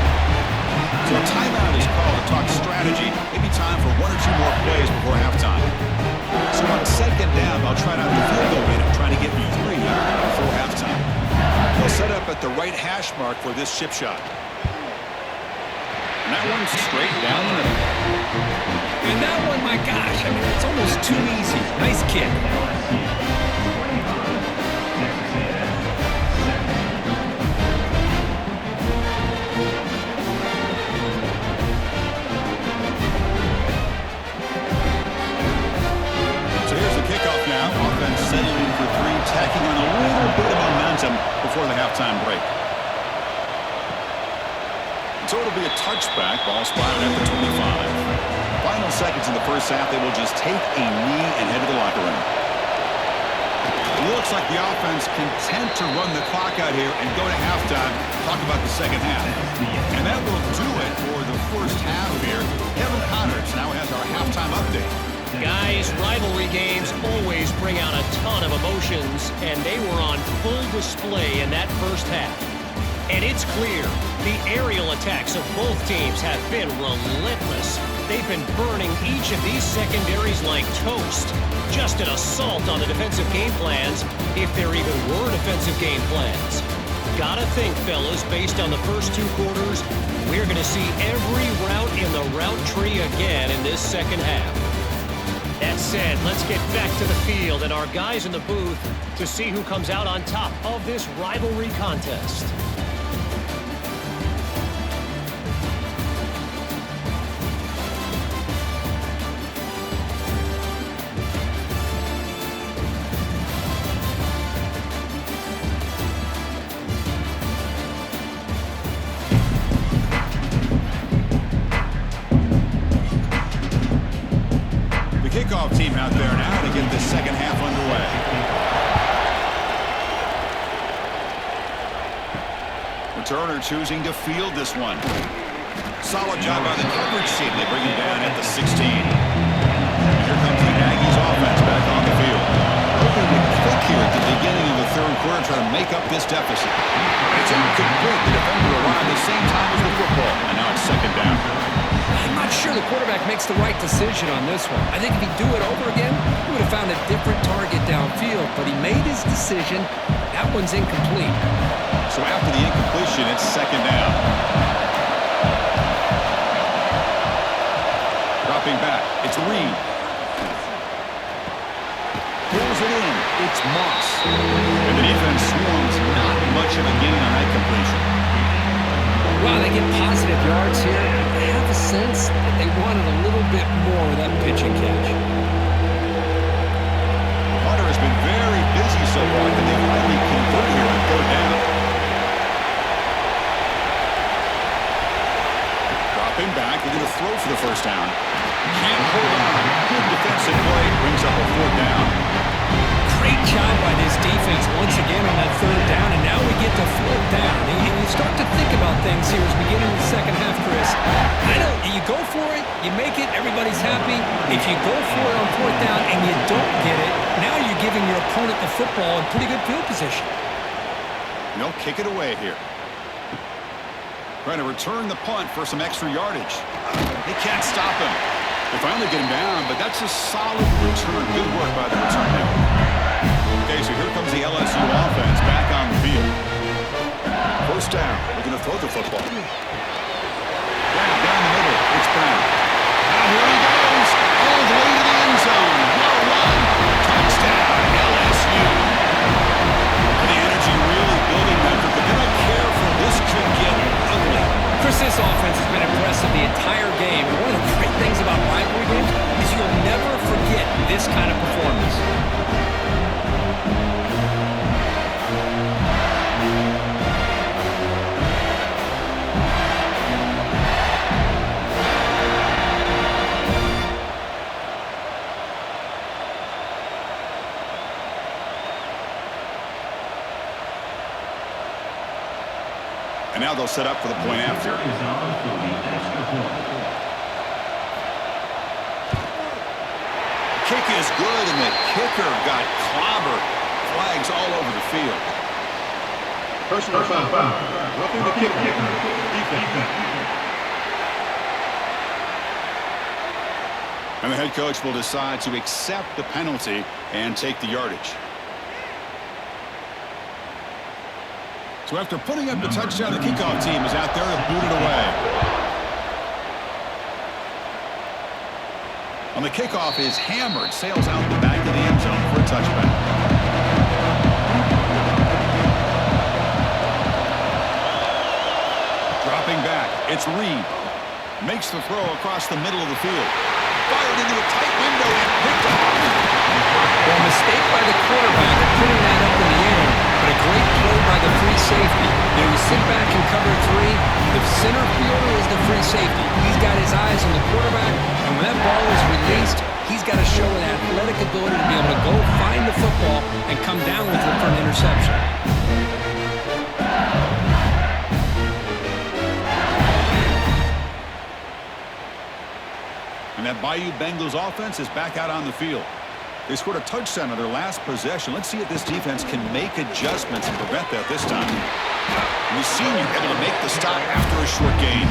So a timeout is called to talk strategy. Maybe time for 1 or 2 more plays before halftime. So on 2nd down, I'll try out the field goal unit, trying to get 3 before halftime. They'll set up at the right hash mark for this chip shot. And that one's straight down the middle. And that one, my gosh, I mean, it's almost too easy. Nice kick. So here's the kickoff now. Offense settling for three, tacking on a little bit of momentum before the halftime break. So it'll be a touchback. Ball spotted at the 25. Final seconds in the first half, they will just take a knee and head to the locker room. It looks like the offense content to run the clock out here and go to halftime. Talk about the second half. And that will do it for the first half here. Kevin Connors now has our halftime update. Guys, rivalry games always bring out a ton of emotions, and they were on full display in that first half. And it's clear, the aerial attacks of both teams have been relentless. They've been burning each of these secondaries like toast. Just an assault on the defensive game plans, if there even were defensive game plans. Gotta think, fellas, based on the first two quarters, we're going to see every route in the route tree again in this second half. That said, let's get back to the field and our guys in the booth to see who comes out on top of this rivalry contest. Kickoff team out there now to get this second half underway. Returner choosing to field this one. Solid job by the coverage team. They bring him down at the 16. Here comes the Aggies offense back on the field. Hoping to click here at the beginning of the third quarter, trying to make up this deficit. It's incomplete. The defender arrived at the same time as the football. And now it's second down. I'm not sure the quarterback makes the right decision on this one. I think if he'd do it over again, he would have found a different target downfield, but he made his decision. That one's incomplete. So after the incompletion, it's second down. Dropping back, it's Reed. Pulls it in, it's Moss. And the defense swarms, not much of a gain on that completion. Wow, they get positive yards here. I have a sense that they wanted a little bit more of that pitch and catch. Hunter has been very busy so far. Can they finally convert here and third down? Dropping back, they're going to throw for the first down. Can't hold on. Good defensive play. Brings up a fourth down. Great job by this defense once again on that third down, and now we get to fourth down. And you start to think about things here as we get into the second half, Chris. You go for it, you make it, everybody's happy. If you go for it on fourth down and you don't get it, now you're giving your opponent the football in pretty good field position. They'll kick it away here. Trying to return the punt for some extra yardage. They can't stop him. They finally get him down, but that's a solid return. Good work by the return there. Okay, so here comes the LSU offense back on the field. First down. They're going to throw the football. Down the middle. It's Brown. Now here he goes. All the way to the end zone. Well run. Touchdown, LSU. The energy really building them, but they don't care for this could get ugly. Chris, this offense has been impressive the entire game. And one of the great things about rivalry games is you'll never forget this kind of performance. And now they'll set up for the point after. Kick is good, and the kicker got clobbered. Flags all over the field. Personal foul. Roughing the kicker. Defense. And the head coach will decide to accept the penalty and take the yardage. So after putting up the touchdown, the kickoff team is out there to boot it away. On the kickoff is hammered, sails out the back of the end zone for a touchback. Dropping back, it's Reed. Makes the throw across the middle of the field. Fired into a tight window and picked off. Well, a mistake by the quarterback of putting that up in the air, but a great play by the free safety. You sit back and cover 3. The center fielder is the free safety. He's got his eyes on the quarterback, and when that ball is released, he's got to show an athletic ability to be able to go find the football and come down with it for an interception. And that Bayou Bengals offense is back out on the field. They scored a touchdown on their last possession. Let's see if this defense can make adjustments and prevent that this time. And the senior able to make the stop after a short gain.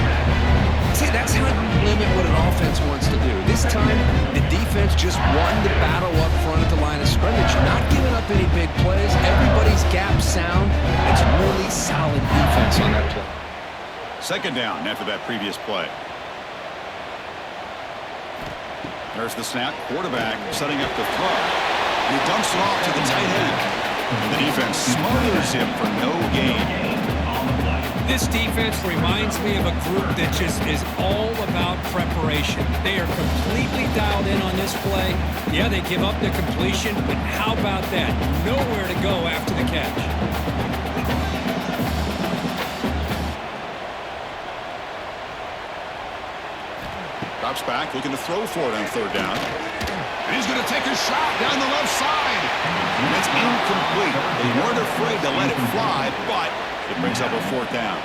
See, that's how you limit what an offense wants to do. This time, the defense just won the battle up front at the line of scrimmage. Not giving up any big plays. Everybody's gap sound. It's really solid defense on that play. Second down after that previous play. There's the snap. Quarterback setting up the throw. And he dumps it off to the tight end. And the defense smothers him for no gain. This defense reminds me of a group that just is all about preparation. They are completely dialed in on this play. Yeah, they give up the completion, but how about that? Nowhere to go after the catch. Drops back, looking to throw for it on third down. And he's going to take a shot down the left side. And it's incomplete. They weren't afraid to let it fly, but it brings up a fourth down.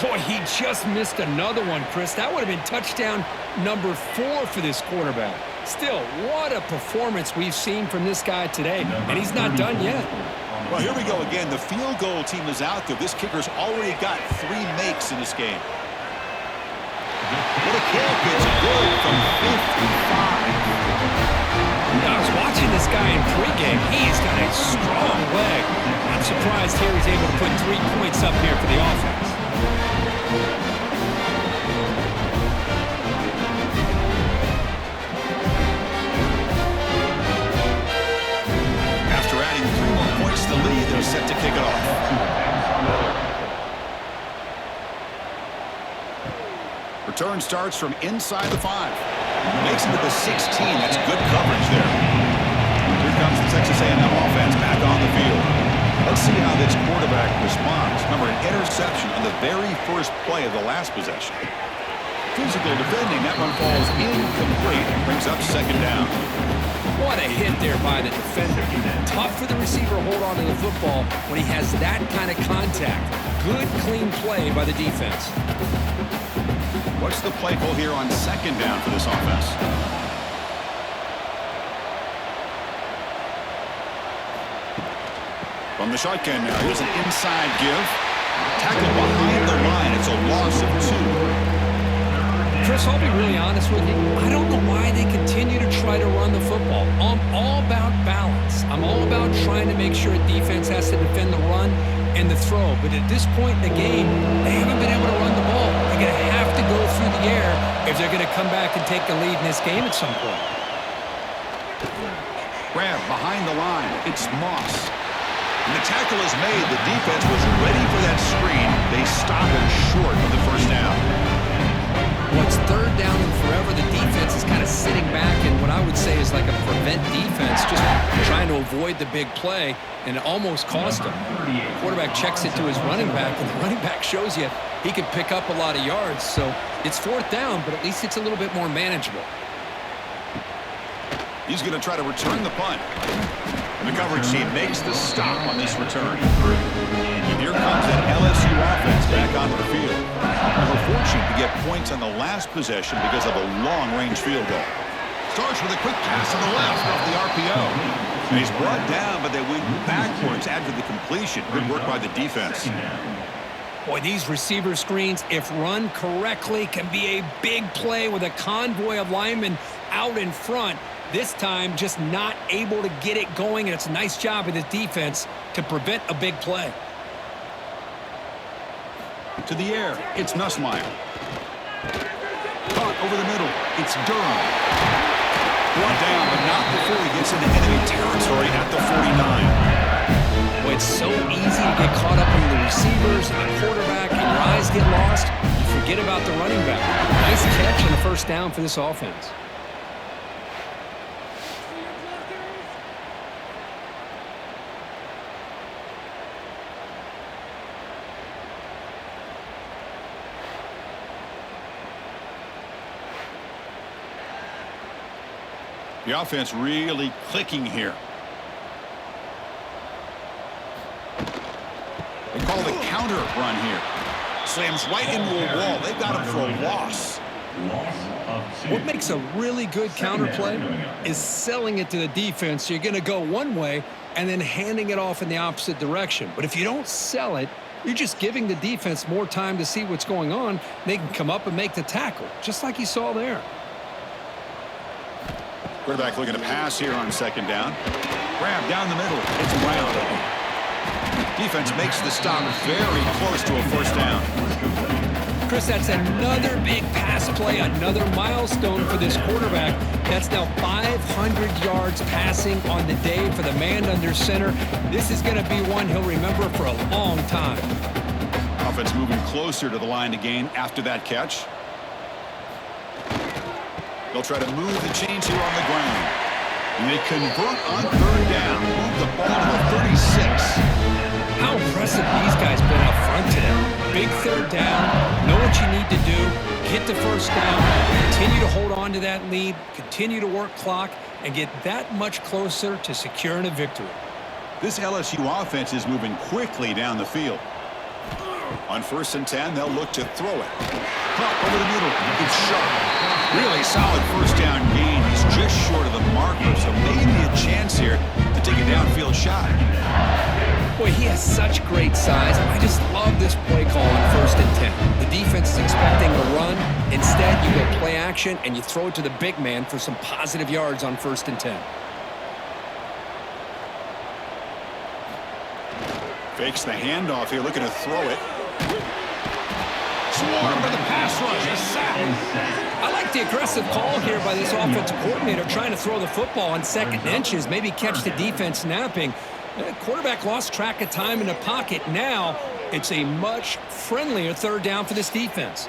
Boy, he just missed another one, Chris. That would have been touchdown number 4 for this quarterback. Still, what a performance we've seen from this guy today, and he's not done yet. Well, here we go again. The field goal team is out there. This kicker's already got 3 makes in this game. What a kick. It's good from 55. I was watching this guy in pregame. He's got a strong leg. I'm surprised here he's able to put 3 points up here for the offense. After adding 3 more points to the lead, they're set to kick it off. Return starts from inside the 5. Makes it to the 16. That's good coverage there. Here comes the Texas A&M offense back on the field. Let's see how this quarterback responds. Remember, an interception on the very first play of the last possession. Physical defending. That one falls incomplete and brings up second down. What a hit there by the defender. Tough for the receiver to hold on to the football when he has that kind of contact. Good, clean play by the defense. What's the play call here on second down for this offense? From the shotgun now, here's an inside give. Tackle behind the line. It's a loss of 2. Chris, I'll be really honest with you. I don't know why they continue to try to run the football. I'm all about balance. I'm all about trying to make sure a defense has to defend the run and the throw. But at this point in the game, they haven't been able to run the ball. They're going to have to go through the air if they're going to come back and take the lead in this game at some point. Grab behind the line. It's Moss. And the tackle is made. The defense was ready for that screen. They stop him short of the first down. Well, it's third down and forever. The defense is kind of sitting back in what I would say is like a prevent defense, just trying to avoid the big play, and it almost cost him. The quarterback checks it to his running back, and the running back shows you he can pick up a lot of yards. So it's fourth down, but at least it's a little bit more manageable. He's going to try to return the punt. And the coverage team makes the stop on this return. And here comes that LSU offense back onto the field. They were fortunate to get points on the last possession because of a long-range field goal. Starts with a quick pass to the left off the RPO. And he's brought down, but they went backwards after the completion. Good work by the defense. Boy, these receiver screens, if run correctly, can be a big play with a convoy of linemen out in front. This time, just not able to get it going, and it's a nice job of the defense to prevent a big play. To the air, it's Nussmeier. Caught over the middle, it's Durham. Brought down, but not before he gets into enemy territory at the 49. Well, it's so easy to get caught up in the receivers and the quarterback, and your eyes get lost. You forget about the running back. Nice catch and a first down for this offense. The offense really clicking here. They call the counter run here. Slams right into a wall. They've got him for a loss. What makes a really good counter play is selling it to the defense. So you're going to go one way and then handing it off in the opposite direction. But if you don't sell it, you're just giving the defense more time to see what's going on. They can come up and make the tackle, just like you saw there. Quarterback looking to pass here on second down. Grab down the middle. It's Brown. Defense makes the stop very close to a first down. Chris, that's another big pass play, another milestone for this quarterback. That's now 500 yards passing on the day for the man under center. This is going to be one he'll remember for a long time. Offense moving closer to the line to gain after that catch. They'll try to move the chains here on the ground. And they convert on third down. Move the ball to the 36. How impressive these guys been up front today. Big third down. Know what you need to do. Get the first down. Continue to hold on to that lead. Continue to work clock. And get that much closer to securing a victory. This LSU offense is moving quickly down the field. On 1st and 10, they'll look to throw it. Caught over the middle. It's sharp. Really solid first down gain. He's just short of the marker, so maybe a chance here to take a downfield shot. Boy, he has such great size. I just love this play call on 1st and 10. The defense is expecting a run. Instead, you go play action, and you throw it to the big man for some positive yards on 1st and 10. Fakes the handoff here, looking to throw it. Swarm with the pass rush. A sack. I like the aggressive call here by this offensive coordinator, trying to throw the football on 2nd inches, maybe catch the defense napping. The quarterback lost track of time in the pocket. Now it's a much friendlier third down for this defense.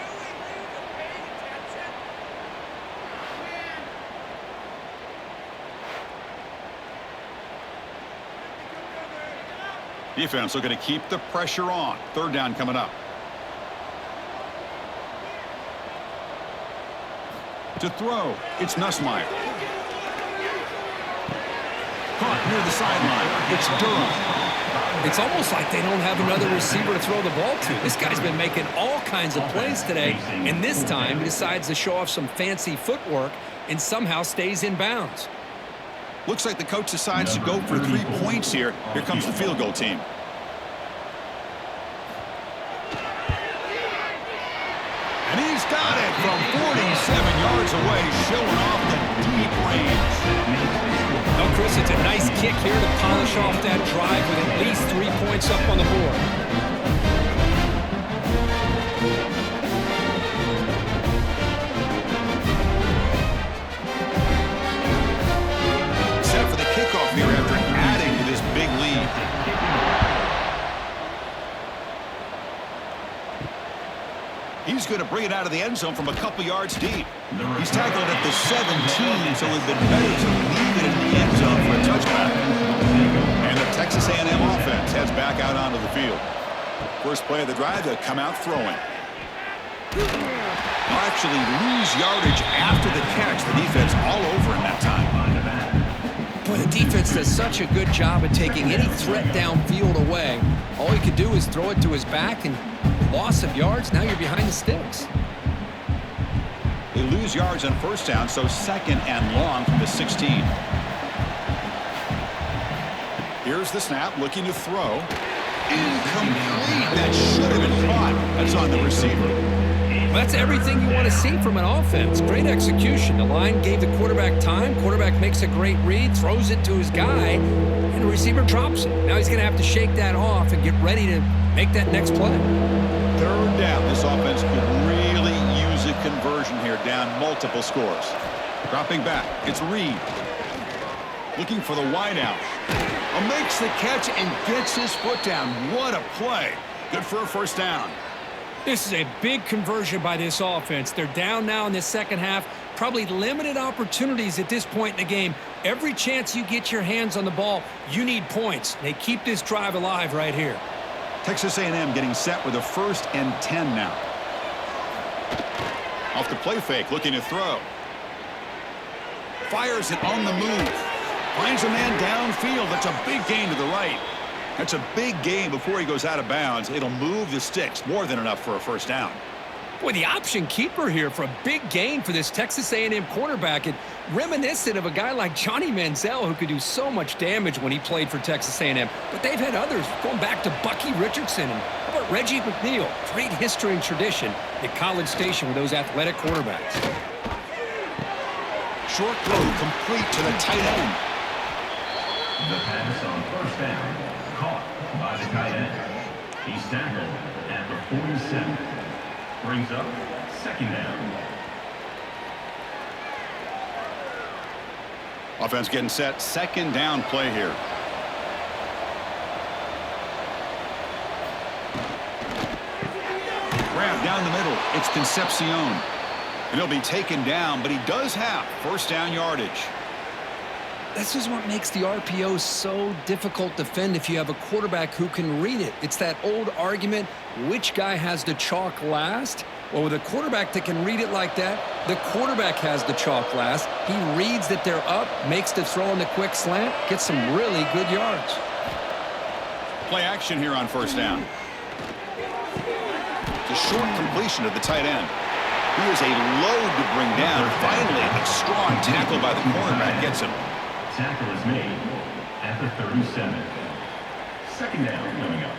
Defense looking to keep the pressure on. Third down coming up. To throw, it's Nussmeier. Caught near the sideline. It's Durham. It's almost like they don't have another receiver to throw the ball to. This guy's been making all kinds of plays today, and this time he decides to show off some fancy footwork and somehow stays in bounds. Looks like the coach decides to go for 3 points here. Here comes the field goal team. And he's got it from 47 yards away, showing off the deep range. Oh, Chris, it's a nice kick here to polish off that drive with at least 3 points up on the board. Set for the kickoff here after adding to this big lead. He's going to bring it out of the end zone from a couple yards deep. He's tackled at the 17, so it would have been better to leave it in the end zone for a touchback. And the Texas A&M offense heads back out onto the field. First play of the drive, they'll come out throwing. They'll actually lose yardage after the catch. The defense all over him that time. Boy, the defense does such a good job at taking any threat downfield away. All he could do is throw it to his back, and loss of yards, now you're behind the sticks. They lose yards on first down, so 2nd and long from the 16. Here's the snap, looking to throw. Incomplete. That should have been caught. That's on the receiver. Well, that's everything you want to see from an offense. Great execution. The line gave the quarterback time. Quarterback makes a great read, throws it to his guy, and the receiver drops it. Now he's going to have to shake that off and get ready to make that next play. Third down. This offense could really use a conversion here, down multiple scores. Dropping back. It's Reed. Looking for the wideout. Makes the catch and gets his foot down. What a play. Good for a first down. This is a big conversion by this offense. They're down now in the second half. Probably limited opportunities at this point in the game. Every chance you get your hands on the ball, you need points. They keep this drive alive right here. Texas A&M getting set with a 1st and 10 now. Off the play fake, looking to throw. Fires it on the move. Finds a man downfield. That's a big gain to the right. That's a big gain before he goes out of bounds. It'll move the sticks. More than enough for a first down. Boy, the option keeper here for a big gain for this Texas A&M quarterback. And reminiscent of a guy like Johnny Manziel who could do so much damage when he played for Texas A&M. But they've had others going back to Bucky Richardson and how about Reggie McNeil. Great history and tradition at College Station with those athletic quarterbacks. Short throw complete to the tight end. The pass on first down, caught by the tight end. He's tackled at the 47. Brings up second down. Offense getting set. Second down play here. Grab down the middle. It's Concepcion. And he'll be taken down, but he does have first down yardage. This is what makes the RPO so difficult to defend if you have a quarterback who can read it. It's that old argument, which guy has the chalk last? Well, with a quarterback that can read it like that, the quarterback has the chalk last. He reads that they're up, makes the throw on the quick slant, gets some really good yards. Play action here on first down. It's a short completion to the tight end. He is a load to bring down. Finally, a strong tackle by the cornerback gets him. Tackle is made at the 37. Second down coming up.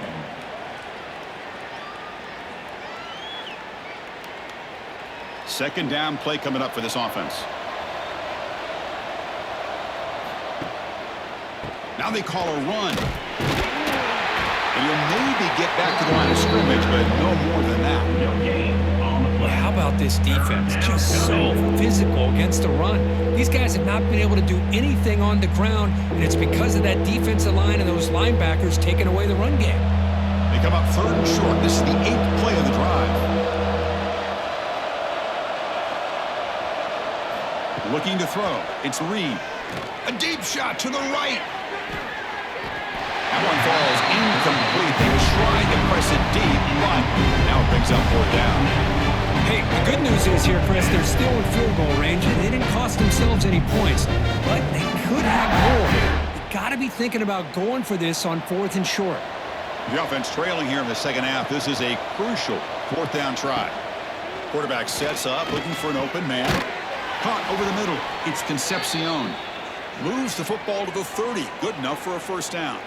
Second down play coming up for this offense. Now they call a run. And he'll maybe get back to the line of scrimmage, but no more than that. No gain on the play. How about this defense? Just so physical against the run. These guys have not been able to do anything on the ground, and it's because of that defensive line and those linebackers taking away the run game. They come up 3rd and short. This is the 8th play of the drive. Looking to throw. It's Reed. A deep shot to the right. That one falls incomplete. They tried to press it deep, but now it brings up 4th down. Hey, the good news is here, Chris, they're still in field goal range, and they didn't cost themselves any points, but they could have more. You got to be thinking about going for this on 4th and short. The offense trailing here in the second half. This is a crucial 4th down try. Quarterback sets up, looking for an open man. Caught over the middle. It's Concepcion. Moves the football to the 30. Good enough for a first down.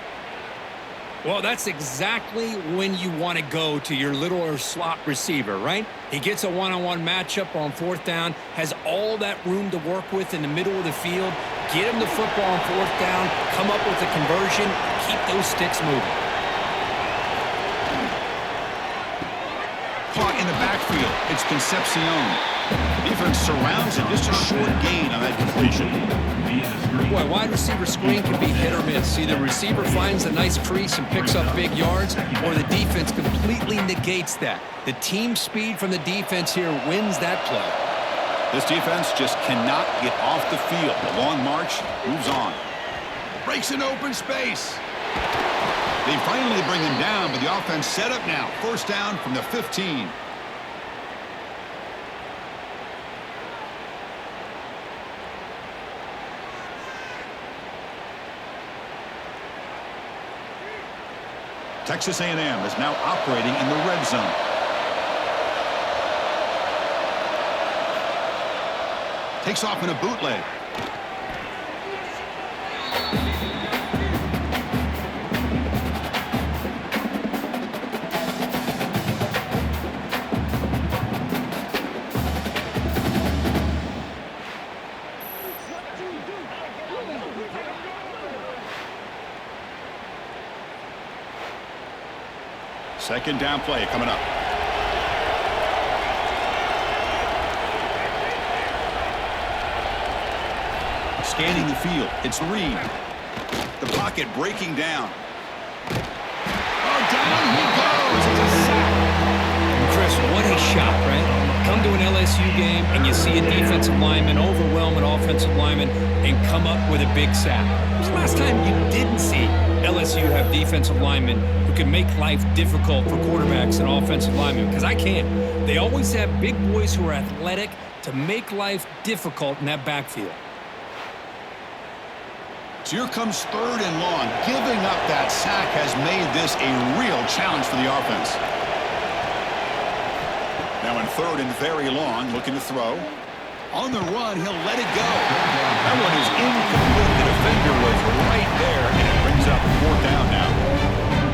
Well, that's exactly when you want to go to your little slot receiver, right? He gets a one-on-one matchup on 4th down, has all that room to work with in the middle of the field. Get him the football on 4th down, come up with a conversion, keep those sticks moving. Caught in the backfield. It's Concepcion. Defense surrounds him. Just a short gain on that completion. Boy, wide receiver screen can be hit or miss. Either the receiver finds a nice crease and picks up big yards, or the defense completely negates that. The team speed from the defense here wins that play. This defense just cannot get off the field. The long march moves on. Breaks an open space. They finally bring him down, but the offense set up now. First down from the 15. Texas A&M is now operating in the red zone. Takes off in a bootleg. Second down play coming up. Scanning the field. It's Reed. The pocket breaking down. Oh, down he goes. It's a sack. Chris, what a shot, right? Come to an LSU game and you see a defensive lineman overwhelm an offensive lineman and come up with a big sack. When was the last time you didn't see LSU have defensive linemen who can make life difficult for quarterbacks and offensive linemen? Because I can't. They always have big boys who are athletic to make life difficult in that backfield. So here comes 3rd and long. Giving up that sack has made this a real challenge for the offense. Now in 3rd and very long, looking to throw. On the run, he'll let it go. That one is incomplete. The defender was right there, and it brings up 4th down now.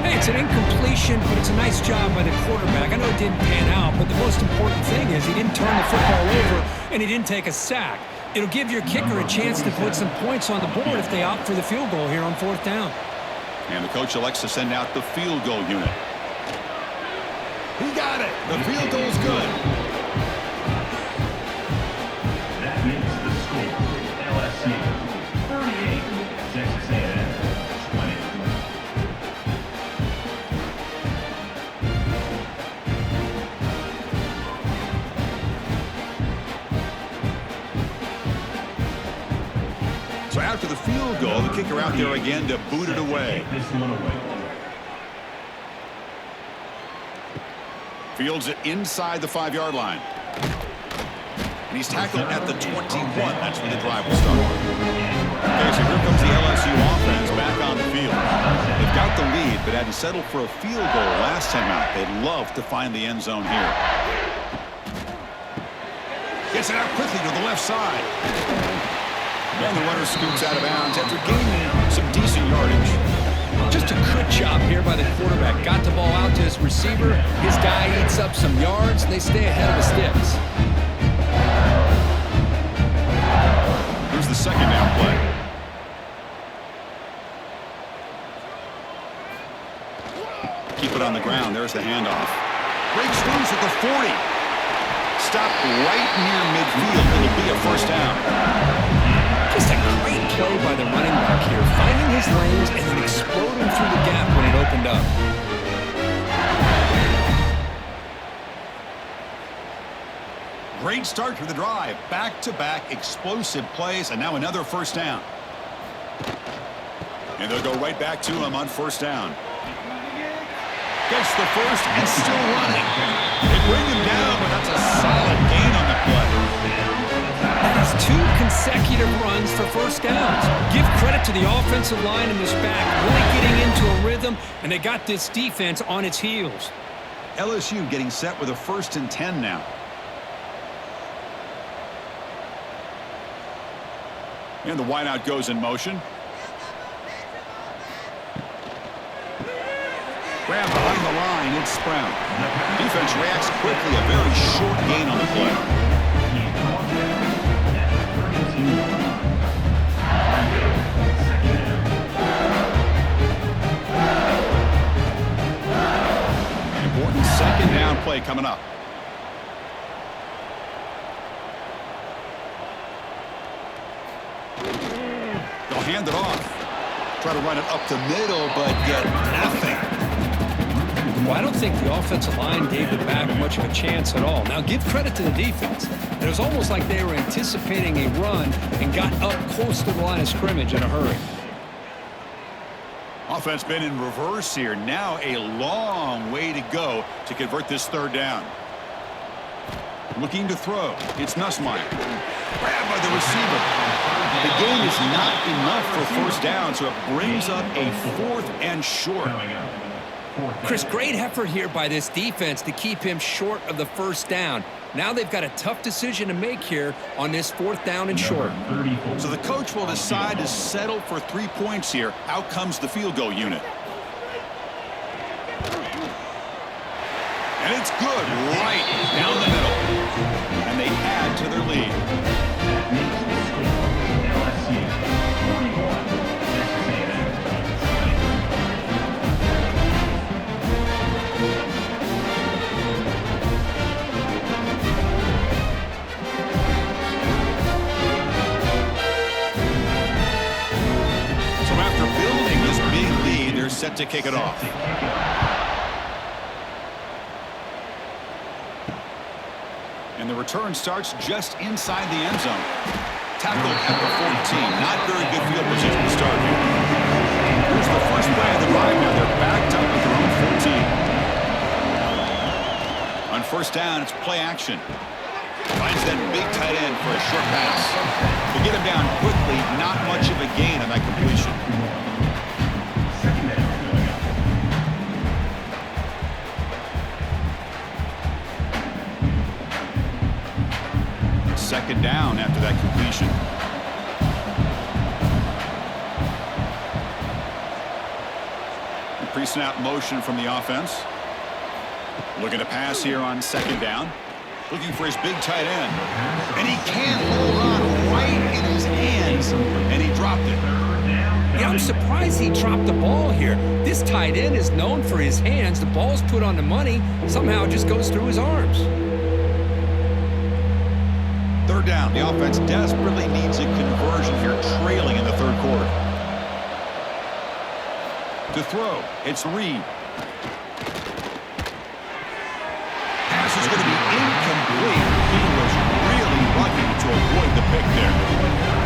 Hey, it's an incompletion, but it's a nice job by the quarterback. I know it didn't pan out, but the most important thing is he didn't turn the football over, and he didn't take a sack. It'll give your kicker a chance to put some points on the board if they opt for the field goal here on 4th down. And the coach elects to send out the field goal unit. He got it. The field goal's good. That makes the score. LSU 38, Texas A&M 20. So after the field goal, the kicker out there again to boot it away. Take this one away. Fields it inside the 5-yard line. And he's tackled at the 21. That's where the drive will start. Okay, so here comes the LSU offense back on the field. They've got the lead, but hadn't settled for a field goal last time out. They'd love to find the end zone here. Gets it out quickly to the left side. And the runner scoots out of bounds after gaining some decent yardage. Just a good job here by the quarterback. Got the ball out to his receiver. His guy eats up some yards, and they stay ahead of the sticks. Here's the 2nd down play. Keep it on the ground. There's the handoff. Breaks loose at the 40. Stopped right near midfield. It'll be a 1st down. Just a great play by the running back here, finding his lanes and then exploding through the gap when it opened up. Great start to the drive. Back-to-back explosive plays, and now another 1st down. And they'll go right back to him on 1st down. Gets the first and still running. They bring him down, but that's a solid gain on the play. That's 2 consecutive runs for 1st downs. Give credit to the offensive line in this back, really getting into a rhythm, and they got this defense on its heels. LSU getting set with a 1st and 10 now. And the wideout goes in motion. Grab behind the line, it's Sprout. Defense reacts quickly, a very short gain on the play. Important 2nd down play coming up. They'll hand it off. Try to run it up the middle, but get nothing. Well, I don't think the offensive line gave the back much of a chance at all. Now, give credit to the defense. It was almost like they were anticipating a run and got up close to the line of scrimmage in a hurry. Offense been in reverse here. Now a long way to go to convert this 3rd down. Looking to throw. It's Nussmeier. Grabbed by the receiver. The gain is not enough for 1st down, so it brings up a 4th and short. Chris, great effort here by this defense to keep him short of the 1st down. Now they've got a tough decision to make here on this 4th down and short. So the coach will decide to settle for 3 points here. Out comes the field goal unit. And it's good right down the middle. And they add to their lead. set to kick it off. And the return starts just inside the end zone. Tackled at the 14. Not very good field position to start here. Here's the first play of the drive now. They're backed up at their own 14. On first down, it's play action. Finds that big tight end for a short pass. To get him down quickly, not much of a gain on that completion. Second down after that completion. Pre-snap motion from the offense. Looking to pass here on second down. Looking for his big tight end. And he can't hold on right in his hands, and he dropped it. Yeah, I'm surprised he dropped the ball here. This tight end is known for his hands. The ball's put on the money. Somehow it just goes through his arms. Third down. The offense desperately needs a conversion here, trailing in the third quarter. To throw, it's Reed. Pass is going to be incomplete. He was really lucky to avoid the pick there.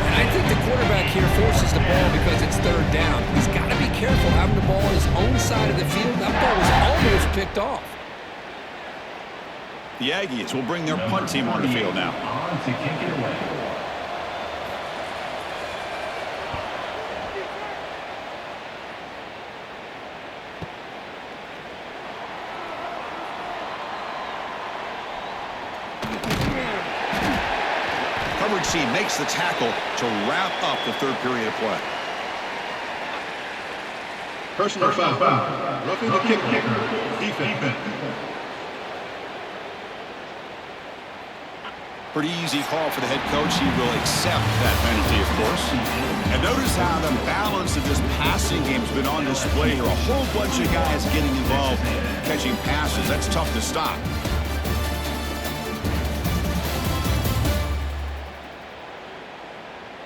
And I think the quarterback here forces the ball because it's third down. He's got to be careful having the ball on his own side of the field. That ball was almost picked off. The Aggies will bring their punt team on the field now. On to kick it away. Coverage team makes the tackle to wrap up the third period of play. Personal foul. Roughing the kicker. Defense. Pretty easy call for the head coach. He will accept that penalty, of course. And notice how the balance of this passing game has been on display here. A whole bunch of guys getting involved, catching passes. That's tough to stop.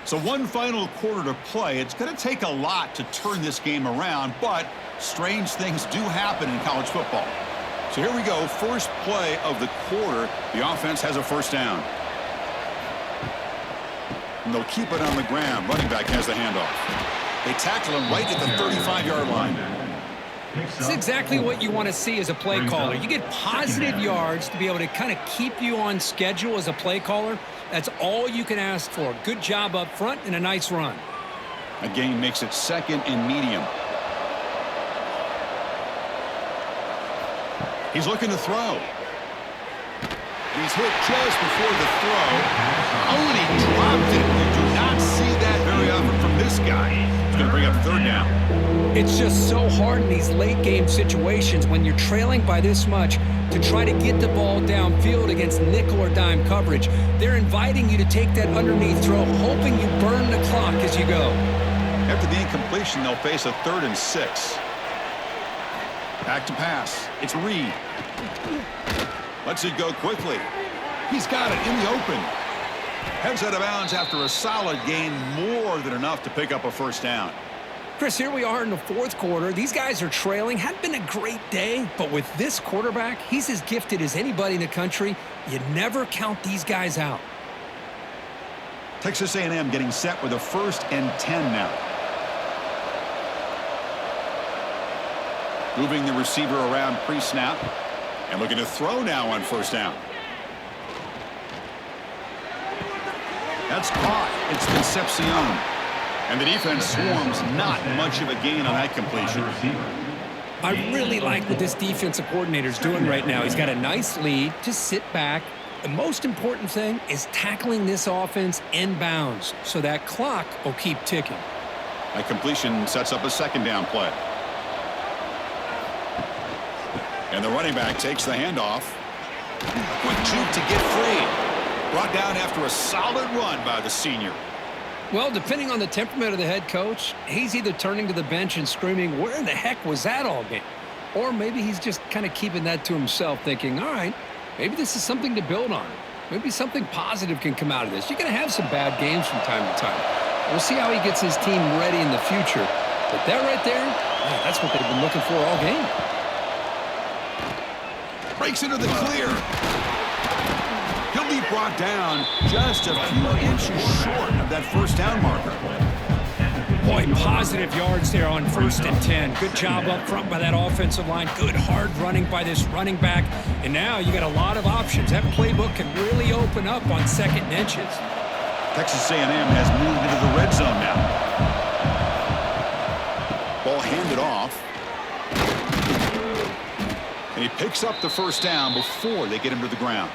So one final quarter to play. It's going to take a lot to turn this game around, but strange things do happen in college football. So here we go, first play of the quarter. The offense has a first down. And they'll keep it on the ground. Running back has the handoff. They tackle him right at the 35-yard line. This is exactly what you want to see as a play caller. You get positive yards to be able to kind of keep you on schedule as a play caller. That's all you can ask for. Good job up front and a nice run. A gain makes it second and medium. He's looking to throw. He's hit just before the throw. Oh, and he dropped it. You do not see that very often from this guy. He's going to bring up third down. It's just so hard in these late game situations when you're trailing by this much to try to get the ball downfield against nickel or dime coverage. They're inviting you to take that underneath throw, hoping you burn the clock as you go. After the incompletion, they'll face a 3rd and 6. Back to pass. It's Reed. Lets it go quickly. He's got it in the open. Heads out of bounds after a solid gain, more than enough to pick up a first down. Chris, here we are in the fourth quarter. These guys are trailing. Hadn't been a great day, but with this quarterback, he's as gifted as anybody in the country. You never count these guys out. Texas A&M getting set with a 1st and 10 now. Moving the receiver around pre-snap. And looking to throw now on first down. That's caught. It's Concepcion. And the defense swarms, not much of a gain on that completion. I really like what this defensive coordinator is doing right now. He's got a nice lead to sit back. The most important thing is tackling this offense inbounds so that clock will keep ticking. That completion sets up a second down play. And the running back takes the handoff. Quick juke to get free. Brought down after a solid run by the senior. Well, depending on the temperament of the head coach, he's either turning to the bench and screaming, where in the heck was that all game? Or maybe he's just kind of keeping that to himself, thinking, all right, maybe this is something to build on. Maybe something positive can come out of this. You're going to have some bad games from time to time. We'll see how he gets his team ready in the future. But that right there, Yeah, that's what they've been looking for all game. Breaks into the clear. He'll be brought down just a few inches short of that first down marker. Boy, positive yards there on 1st and 10. Good job up front by that offensive line. Good hard running by this running back. And now you got a lot of options. That playbook can really open up on 2nd and inches. Texas A&M has moved into the red zone now. Ball handed off. And he picks up the first down before they get him to the ground.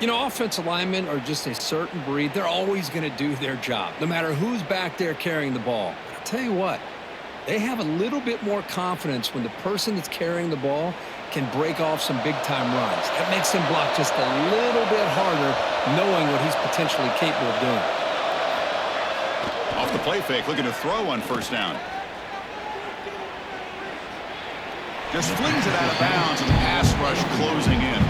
You know, offensive linemen are just a certain breed. They're always going to do their job, no matter who's back there carrying the ball. But I'll tell you what, they have a little bit more confidence when the person that's carrying the ball can break off some big-time runs. That makes him block just a little bit harder, knowing what he's potentially capable of doing. Off the play fake, looking to throw on first down. Just flings it out of bounds, and the pass rush closing in.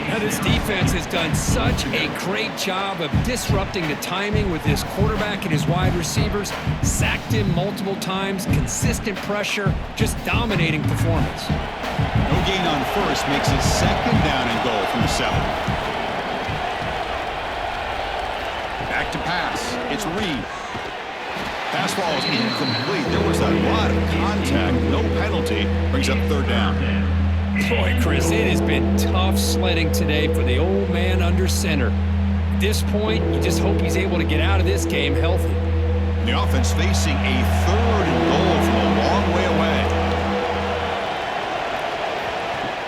Now, this defense has done such a great job of disrupting the timing with his quarterback and his wide receivers. Sacked him multiple times, consistent pressure, just dominating performance. No gain on first makes it 2nd down and goal from the 7. Back to pass. It's Reed. Pass ball is incomplete. There was a lot of contact. No penalty. Brings up 3rd down. Boy, Chris, it has been tough sledding today for the old man under center. At this point, you just hope he's able to get out of this game healthy. The offense facing a 3rd and goal from a long way away.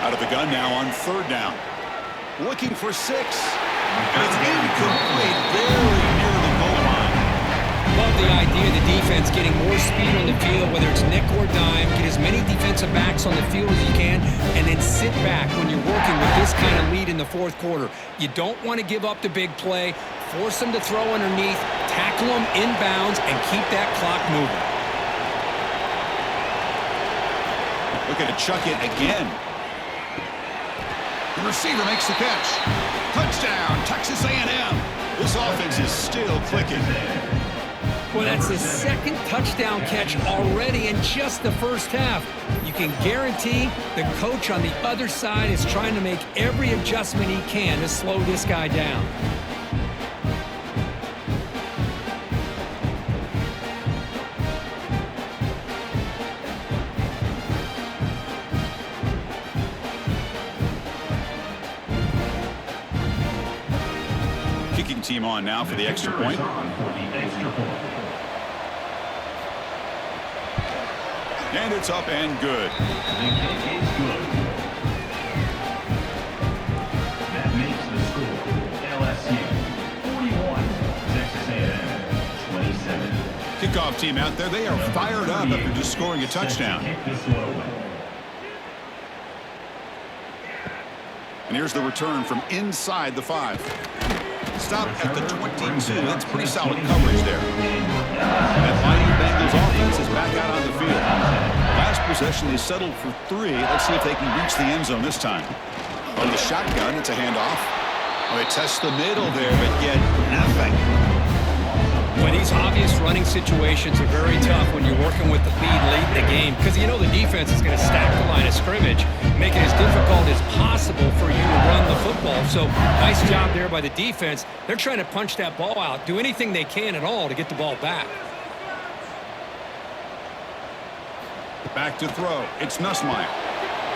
Out of the gun now on 3rd down. Looking for 6. And it's incomplete. Very near the goal line. Love the idea of the defense getting more speed on the field, whether it's nickel or dime. Get as many defensive backs on the field as you can, and then sit back when you're working with this kind of lead in the 4th quarter. You don't want to give up the big play. Force them to throw underneath, tackle them inbounds, and keep that clock moving. Looking to chuck it again. The receiver makes the catch. Touchdown, Texas A&M. This offense is still clicking. Well, that's his 2nd touchdown catch already in just the 1st half. You can guarantee the coach on the other side is trying to make every adjustment he can to slow this guy down. Kicking team on now for the extra point. And it's up and good. The kick is good. That makes the score LSU 41, Texas A&M 27. Kickoff team out there, they are fired up after just scoring a touchdown. And here's the return from inside the 5. Stop at the 22. That's pretty solid coverage there. That mighty Bengals offense is back out on the field. Last possession, they settled for 3. Let's see if they can reach the end zone this time. On the shotgun, it's a handoff. Well, they test the middle there, but get nothing. Well, these obvious running situations are very tough when you're working with the lead late in the game, because you know the defense is going to stack the line of scrimmage, make it as difficult as possible for you to run the football. So nice job there by the defense. They're trying to punch that ball out, do anything they can at all to get the ball back. Back to throw. It's Nussmeier.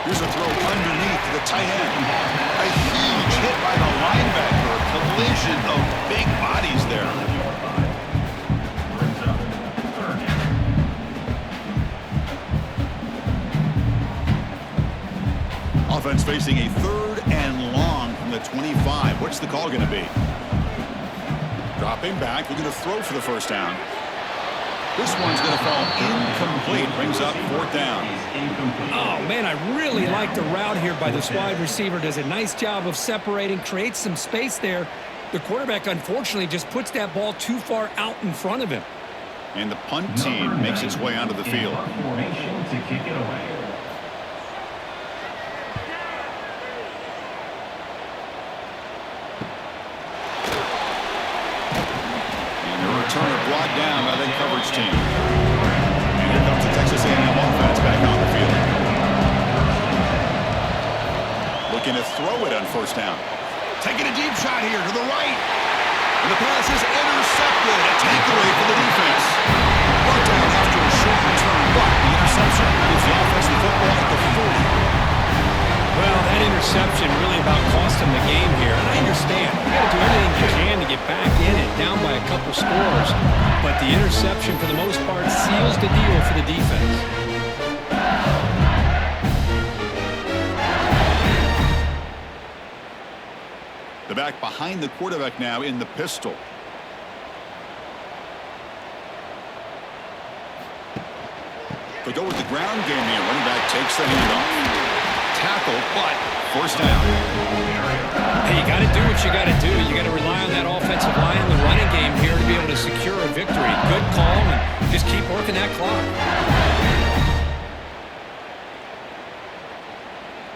Here's a throw underneath to the tight end. A huge hit by the linebacker. A collision of big bodies there. Offense facing a 3rd and long from the 25. What's the call going to be? Dropping back, looking to throw for the first down. This one's going to fall incomplete. Brings up 4th down. Oh, man, I really like the route here by this wide receiver. Does a nice job of separating, creates some space there. The quarterback, unfortunately, just puts that ball too far out in front of him. And the punt team makes its way onto the field. Formation to kick it away. Return brought down by the coverage team. And here comes the Texas A&M offense back on the field. Looking to throw it on first down. Taking a deep shot here to the right. And the pass is intercepted. A takeaway for the defense. Brought down after a short return, but the interception gives the offense the football at the 40. Well, that interception really about cost him the game here. And I understand. You got to do everything you can to get back in it, down by a couple scores. But the interception, for the most part, seals the deal for the defense. The back behind the quarterback now in the pistol. They go with the ground game here. Running back takes the handoff. Tackle, but first down. Hey, you got to do what you got to do. You got to rely on that offensive line, the running game here to be able to secure a victory. Good call, and just keep working that clock.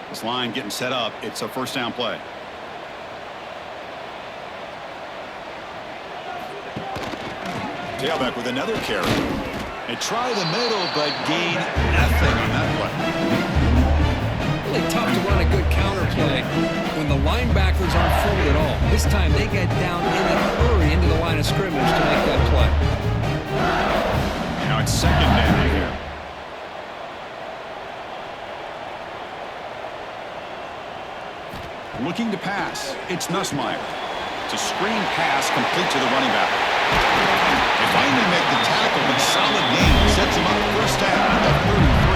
This line getting set up. It's a first down play. Tailback with another carry. They try the middle, but gain nothing on that play. Really tough to run a good counter play when the linebackers aren't forward at all. This time they get down in a hurry into the line of scrimmage to make that play. Now it's second down here. Looking to pass. It's Nussmeier. It's a screen pass complete to the running back. They finally make the tackle, but solid game sets him up first down at the 33.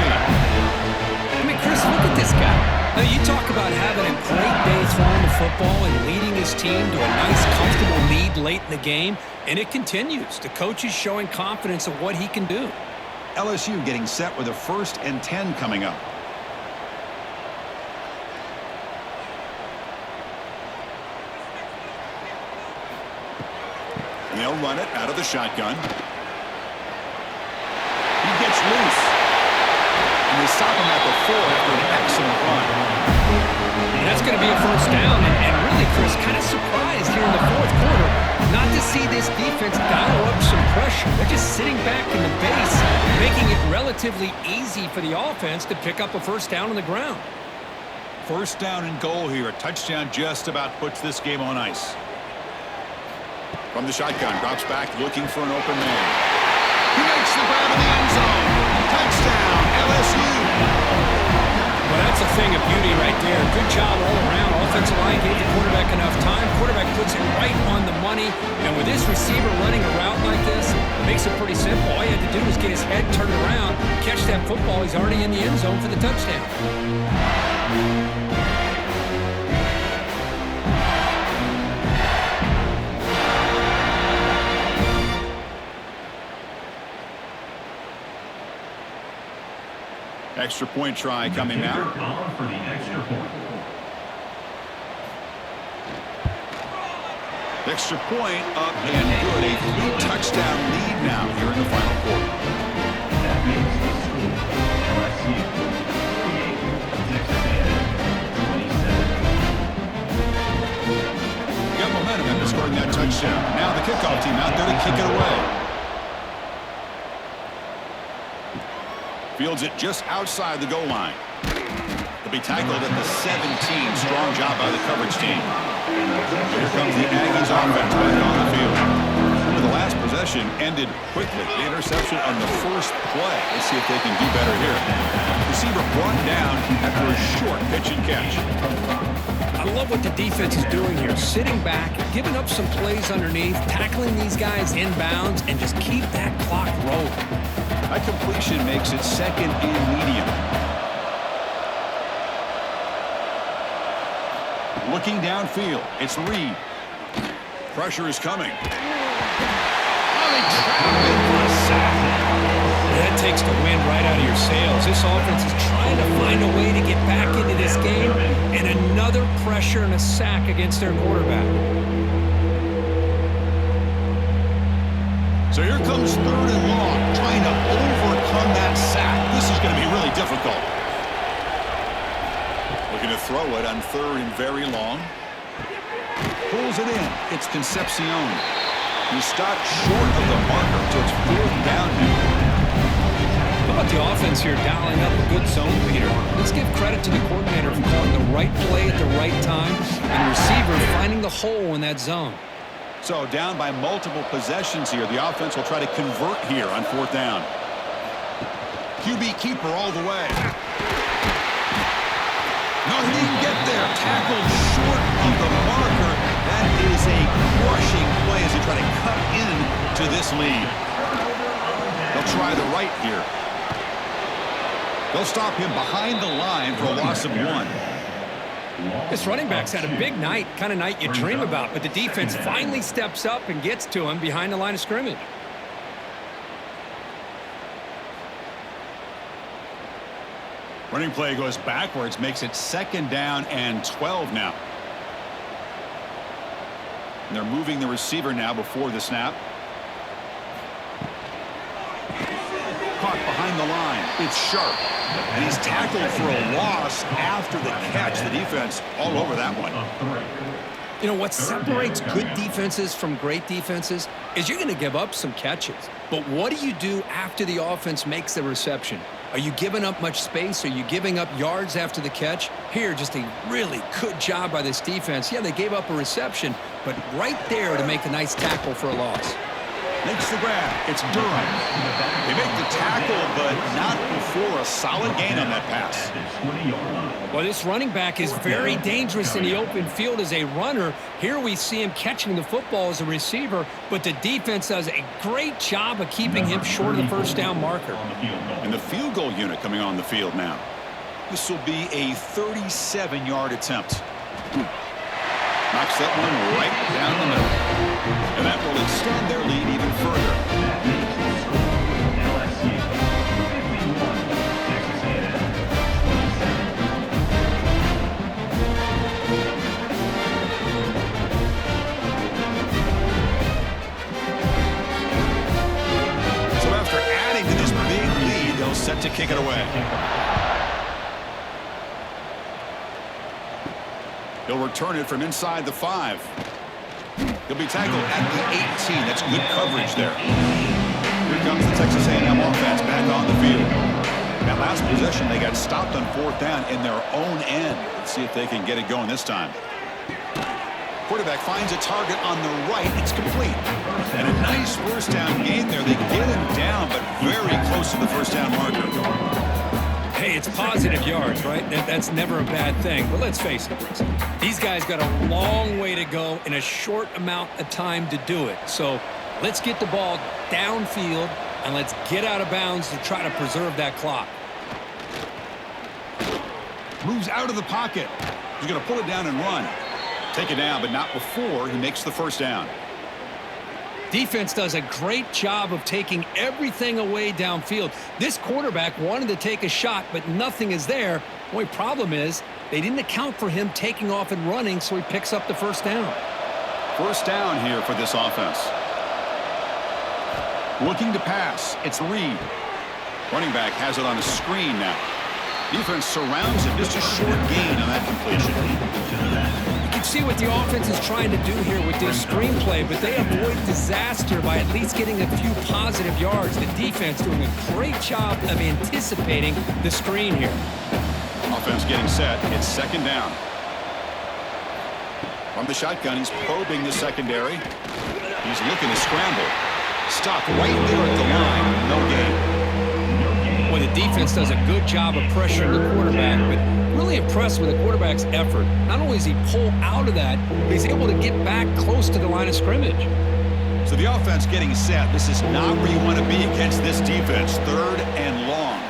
I mean, Chris, look at this guy. Now, you talk about having a great day throwing the football and leading his team to a nice, comfortable lead late in the game, and it continues. The coach is showing confidence of what he can do. LSU getting set with a 1st and 10 coming up. They'll run it out of the shotgun. He gets loose. And they stop him at the 4 after an excellent run. And that's going to be a first down. And really, Chris, kind of surprised here in the fourth quarter not to see this defense dial up some pressure. They're just sitting back in the base, making it relatively easy for the offense to pick up a first down on the ground. First down and goal here. A touchdown just about puts this game on ice. From the shotgun, drops back, looking for an open man. He makes the grab in the end zone. Touchdown, LSU. Well, that's a thing of beauty right there. Good job all around. Offensive line gave the quarterback enough time. Quarterback puts it right on the money. And with this receiver running a route like this, it makes it pretty simple. All you had to do was get his head turned around, catch that football. He's already in the end zone for the touchdown. Extra point try coming now. For the extra point. Extra point up and good. A 3-touchdown lead now here in the final quarter. That makes the score LSU 48, Texas A&M 27. Got momentum after scoring that touchdown. Now the kickoff team out there to kick it away. Fields it just outside the goal line. He'll be tackled at the 17. Strong job by the coverage team. Here comes the Aggies offense back on the field. The last possession ended quickly. The interception on the first play. Let's see if they can do better here. Receiver brought down after a short pitch and catch. I love what the defense is doing here. Sitting back, giving up some plays underneath, tackling these guys inbounds, and just keep that clock rolling. That completion makes it second and medium. Looking downfield, it's Reed. Pressure is coming. That takes the wind right out of your sails. This offense is trying to find a way to get back into this game, and another pressure and a sack against their quarterback. So here comes 3rd and long, trying to overcome that sack. This is going to be really difficult. Looking to throw it on 3rd and very long. Pulls it in. It's Concepcion. He stopped short of the marker, so it's 4th down now. The about the offense here dialing up a good zone, Peter? Let's give credit to the coordinator for calling the right play at the right time and the receiver finding the hole in that zone. So down by multiple possessions here. The offense will try to convert here on 4th down. QB keeper all the way. No, he didn't get there. Tackled short of the marker. That is a crushing play as they try to cut into this lead. They'll try the right here. They'll stop him behind the line for a loss of 1. This running back's had a big night, kind of night you dream about, but the defense finally steps up and gets to him behind the line of scrimmage. Running play goes backwards, makes it 2nd down and 12 now. And they're moving the receiver now before the snap. Caught behind the line. It's Sharp. And he's tackled for a loss after the catch. The defense all over that one. You know, what separates good defenses from great defenses is you're going to give up some catches. But what do you do after the offense makes the reception? Are you giving up much space? Are you giving up yards after the catch? Here, just a really good job by this defense. Yeah, they gave up a reception, but right there to make a nice tackle for a loss. Makes the grab. It's Durham. They make the tackle, but not before a solid gain on that pass. Well, this running back is very dangerous in the open field as a runner. Here we see him catching the football as a receiver, but the defense does a great job of keeping him short of the 1st down marker. And the field goal unit coming on the field now. This will be a 37-yard attempt. Knocks that one right down the middle. And that will extend their lead even further. LSU 51, Texas A&M 27. So after adding to this big lead, they'll set to kick it away. He'll return it from inside the 5. He'll be tackled at the 18. That's good coverage there. Here comes the Texas A&M offense back on the field. That last possession, they got stopped on 4th down in their own end. Let's see if they can get it going this time. Quarterback finds a target on the right. It's complete. And a nice 1st down gain there. They get him down, but very close to the 1st down marker. Hey, it's positive yards, right? That's never a bad thing. But let's face it, these guys got a long way to go in a short amount of time to do it. So let's get the ball downfield and let's get out of bounds to try to preserve that clock. Moves out of the pocket. He's going to pull it down and run. Take it down, but not before he makes the 1st down. Defense does a great job of taking everything away downfield. This quarterback wanted to take a shot, but nothing is there. The only problem is they didn't account for him taking off and running, so he picks up the 1st down. 1st down here for this offense. Looking to pass. It's Reed. Running back has it on a screen now. Defense surrounds him. Just a short gain on that completion. You can see what the offense is trying to do here with this screenplay, but they avoid disaster by at least getting a few positive yards. The defense doing a great job of anticipating the screen here. Offense getting set. It's 2nd down. From the shotgun, he's probing the secondary. He's looking to scramble. Stopped right there at the line. No gain. Well, the defense does a good job of pressuring the quarterback, but really impressed with the quarterback's effort. Not only does he pull out of that, but he's able to get back close to the line of scrimmage. So the offense getting set. This is not where you want to be against this defense. 3rd and long.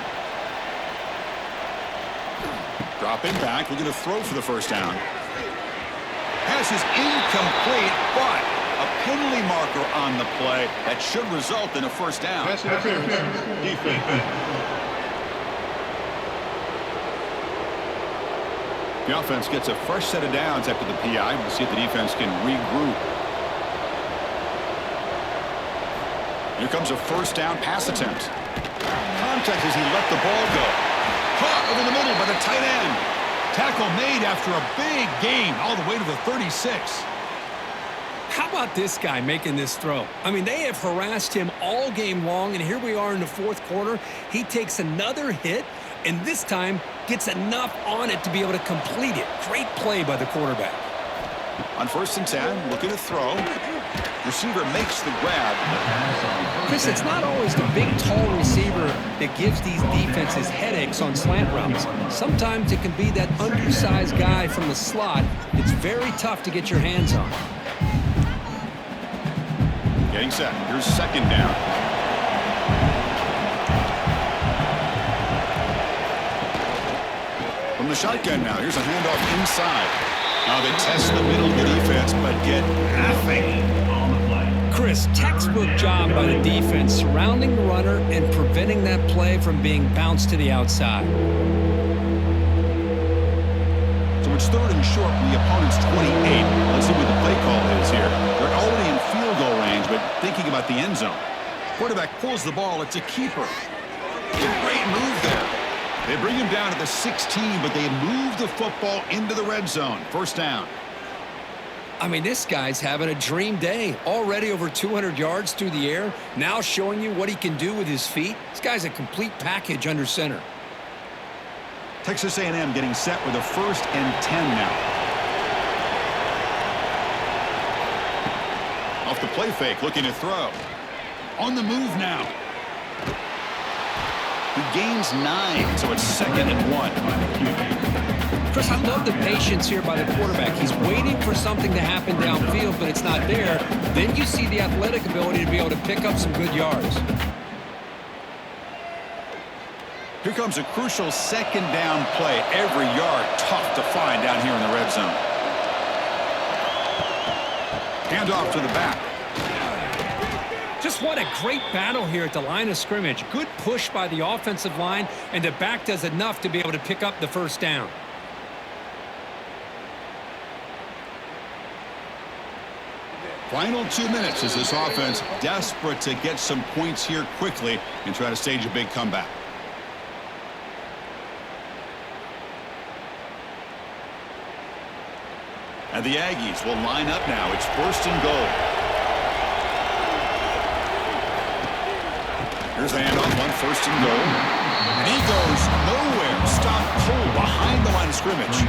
Dropping back, looking to throw for the 1st down. Pass is incomplete, but a penalty marker on the play that should result in a 1st down. Pass interference. Defense. The offense gets a fresh set of downs after the PI. We'll see if the defense can regroup. Here comes a 1st down pass attempt. Contact as he let the ball go. Caught over the middle by the tight end. Tackle made after a big gain all the way to the 36. How about this guy making this throw? I mean, they have harassed him all game long, and here we are in the fourth quarter. He takes another hit, and this time gets enough on it to be able to complete it. Great play by the quarterback. On 1st and 10, looking to throw. Receiver makes the grab. Chris, it's not always the big, tall receiver that gives these defenses headaches on slant routes. Sometimes it can be that undersized guy from the slot. It's very tough to get your hands on. Getting set. Here's 2nd down. From the shotgun now. Here's a handoff inside. Now they test the middle of the defense, but get nothing. Chris, textbook job by the defense, surrounding the runner and preventing that play from being bounced to the outside. So it's 3rd and short from the opponent's 28. Let's see what the play call is here. They're already in field goal range, but thinking about the end zone. Quarterback pulls the ball. It's a keeper. Great move there. They bring him down to the 16, but they move the football into the red zone. 1st down. I mean, this guy's having a dream day. Already over 200 yards through the air. Now showing you what he can do with his feet. This guy's a complete package under center. Texas A&M getting set with a 1st and 10 now. Off the play fake, looking to throw. On the move now. He gains 9, so it's 2nd and 1. Chris, I love the patience here by the quarterback. He's waiting for something to happen downfield, but it's not there. Then you see the athletic ability to be able to pick up some good yards. Here comes a crucial 2nd down play. Every yard tough to find down here in the red zone. Handoff to the back. Just what a great battle here at the line of scrimmage. Good push by the offensive line, and the back does enough to be able to pick up the 1st down. Final 2 minutes as this offense desperate to get some points here quickly and try to stage a big comeback. And the Aggies will line up now. It's 1st and goal. Here's the handoff on 1st and goal. And he goes nowhere. Stop cold behind the line of scrimmage.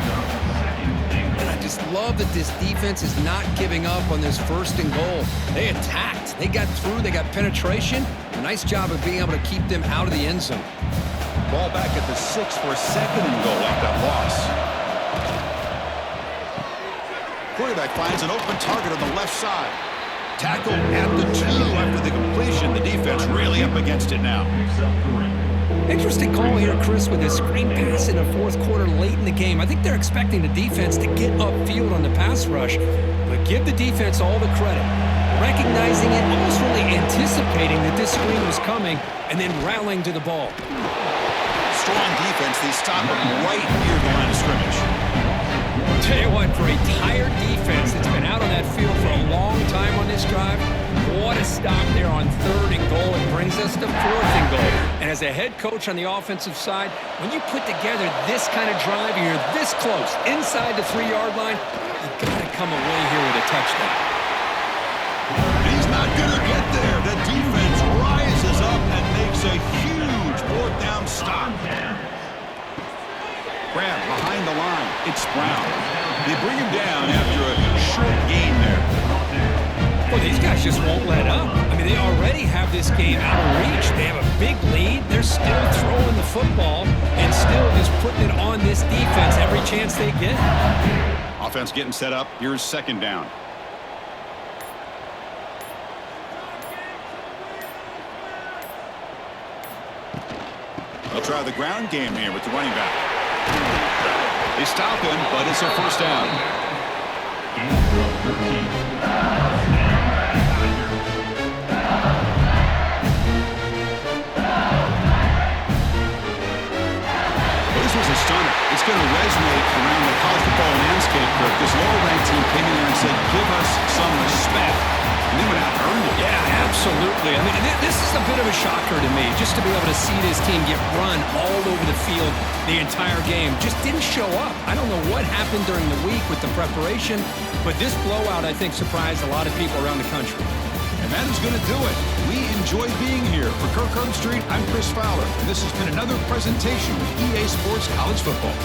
And I just love that this defense is not giving up on this 1st and goal. They attacked. They got through. They got penetration. A nice job of being able to keep them out of the end zone. Ball back at the 6 for a 2nd and goal after that loss. Quarterback finds an open target on the left side. Tackle at the 2 after the completion. The defense really up against it now. Interesting call here, Chris, with a screen pass in the 4th quarter late in the game. I think they're expecting the defense to get upfield on the pass rush, but give the defense all the credit. Recognizing it, almost really anticipating that this screen was coming, and then rallying to the ball. Strong defense. They stop him right near the line of scrimmage. Tell you what, for a tired defense that's been out on that field for a long time on this drive, what a stop there on 3rd and goal. It brings us to 4th and goal. And as a head coach on the offensive side, when you put together this kind of drive, you're this close, inside the 3-yard line, you've got to come away here with a touchdown. He's not going to get there. The defense rises up and makes a huge 4th down stop. Grab behind the line. It's Brown. They bring him down after a short gain there. Well, these guys just won't let up. I mean, they already have this game out of reach. They have a big lead. They're still throwing the football and still just putting it on this defense every chance they get. Offense getting set up. Here's 2nd down. They'll try the ground game here with the running back. They stop him, but it's a 1st down. This was a stunner. It's going to resonate around the college football landscape, Kirk. This lower-ranked team came in here and said, give us some respect. And they went out and earned it. Yeah, absolutely. Absolutely. I mean, this is a bit of a shocker to me, just to be able to see this team get run all over the field the entire game. Just didn't show up. I don't know what happened during the week with the preparation, but this blowout, I think, surprised a lot of people around the country. And that is going to do it. We enjoy being here. For Kirk Herbstreit, I'm Chris Fowler, and this has been another presentation of EA Sports College Football.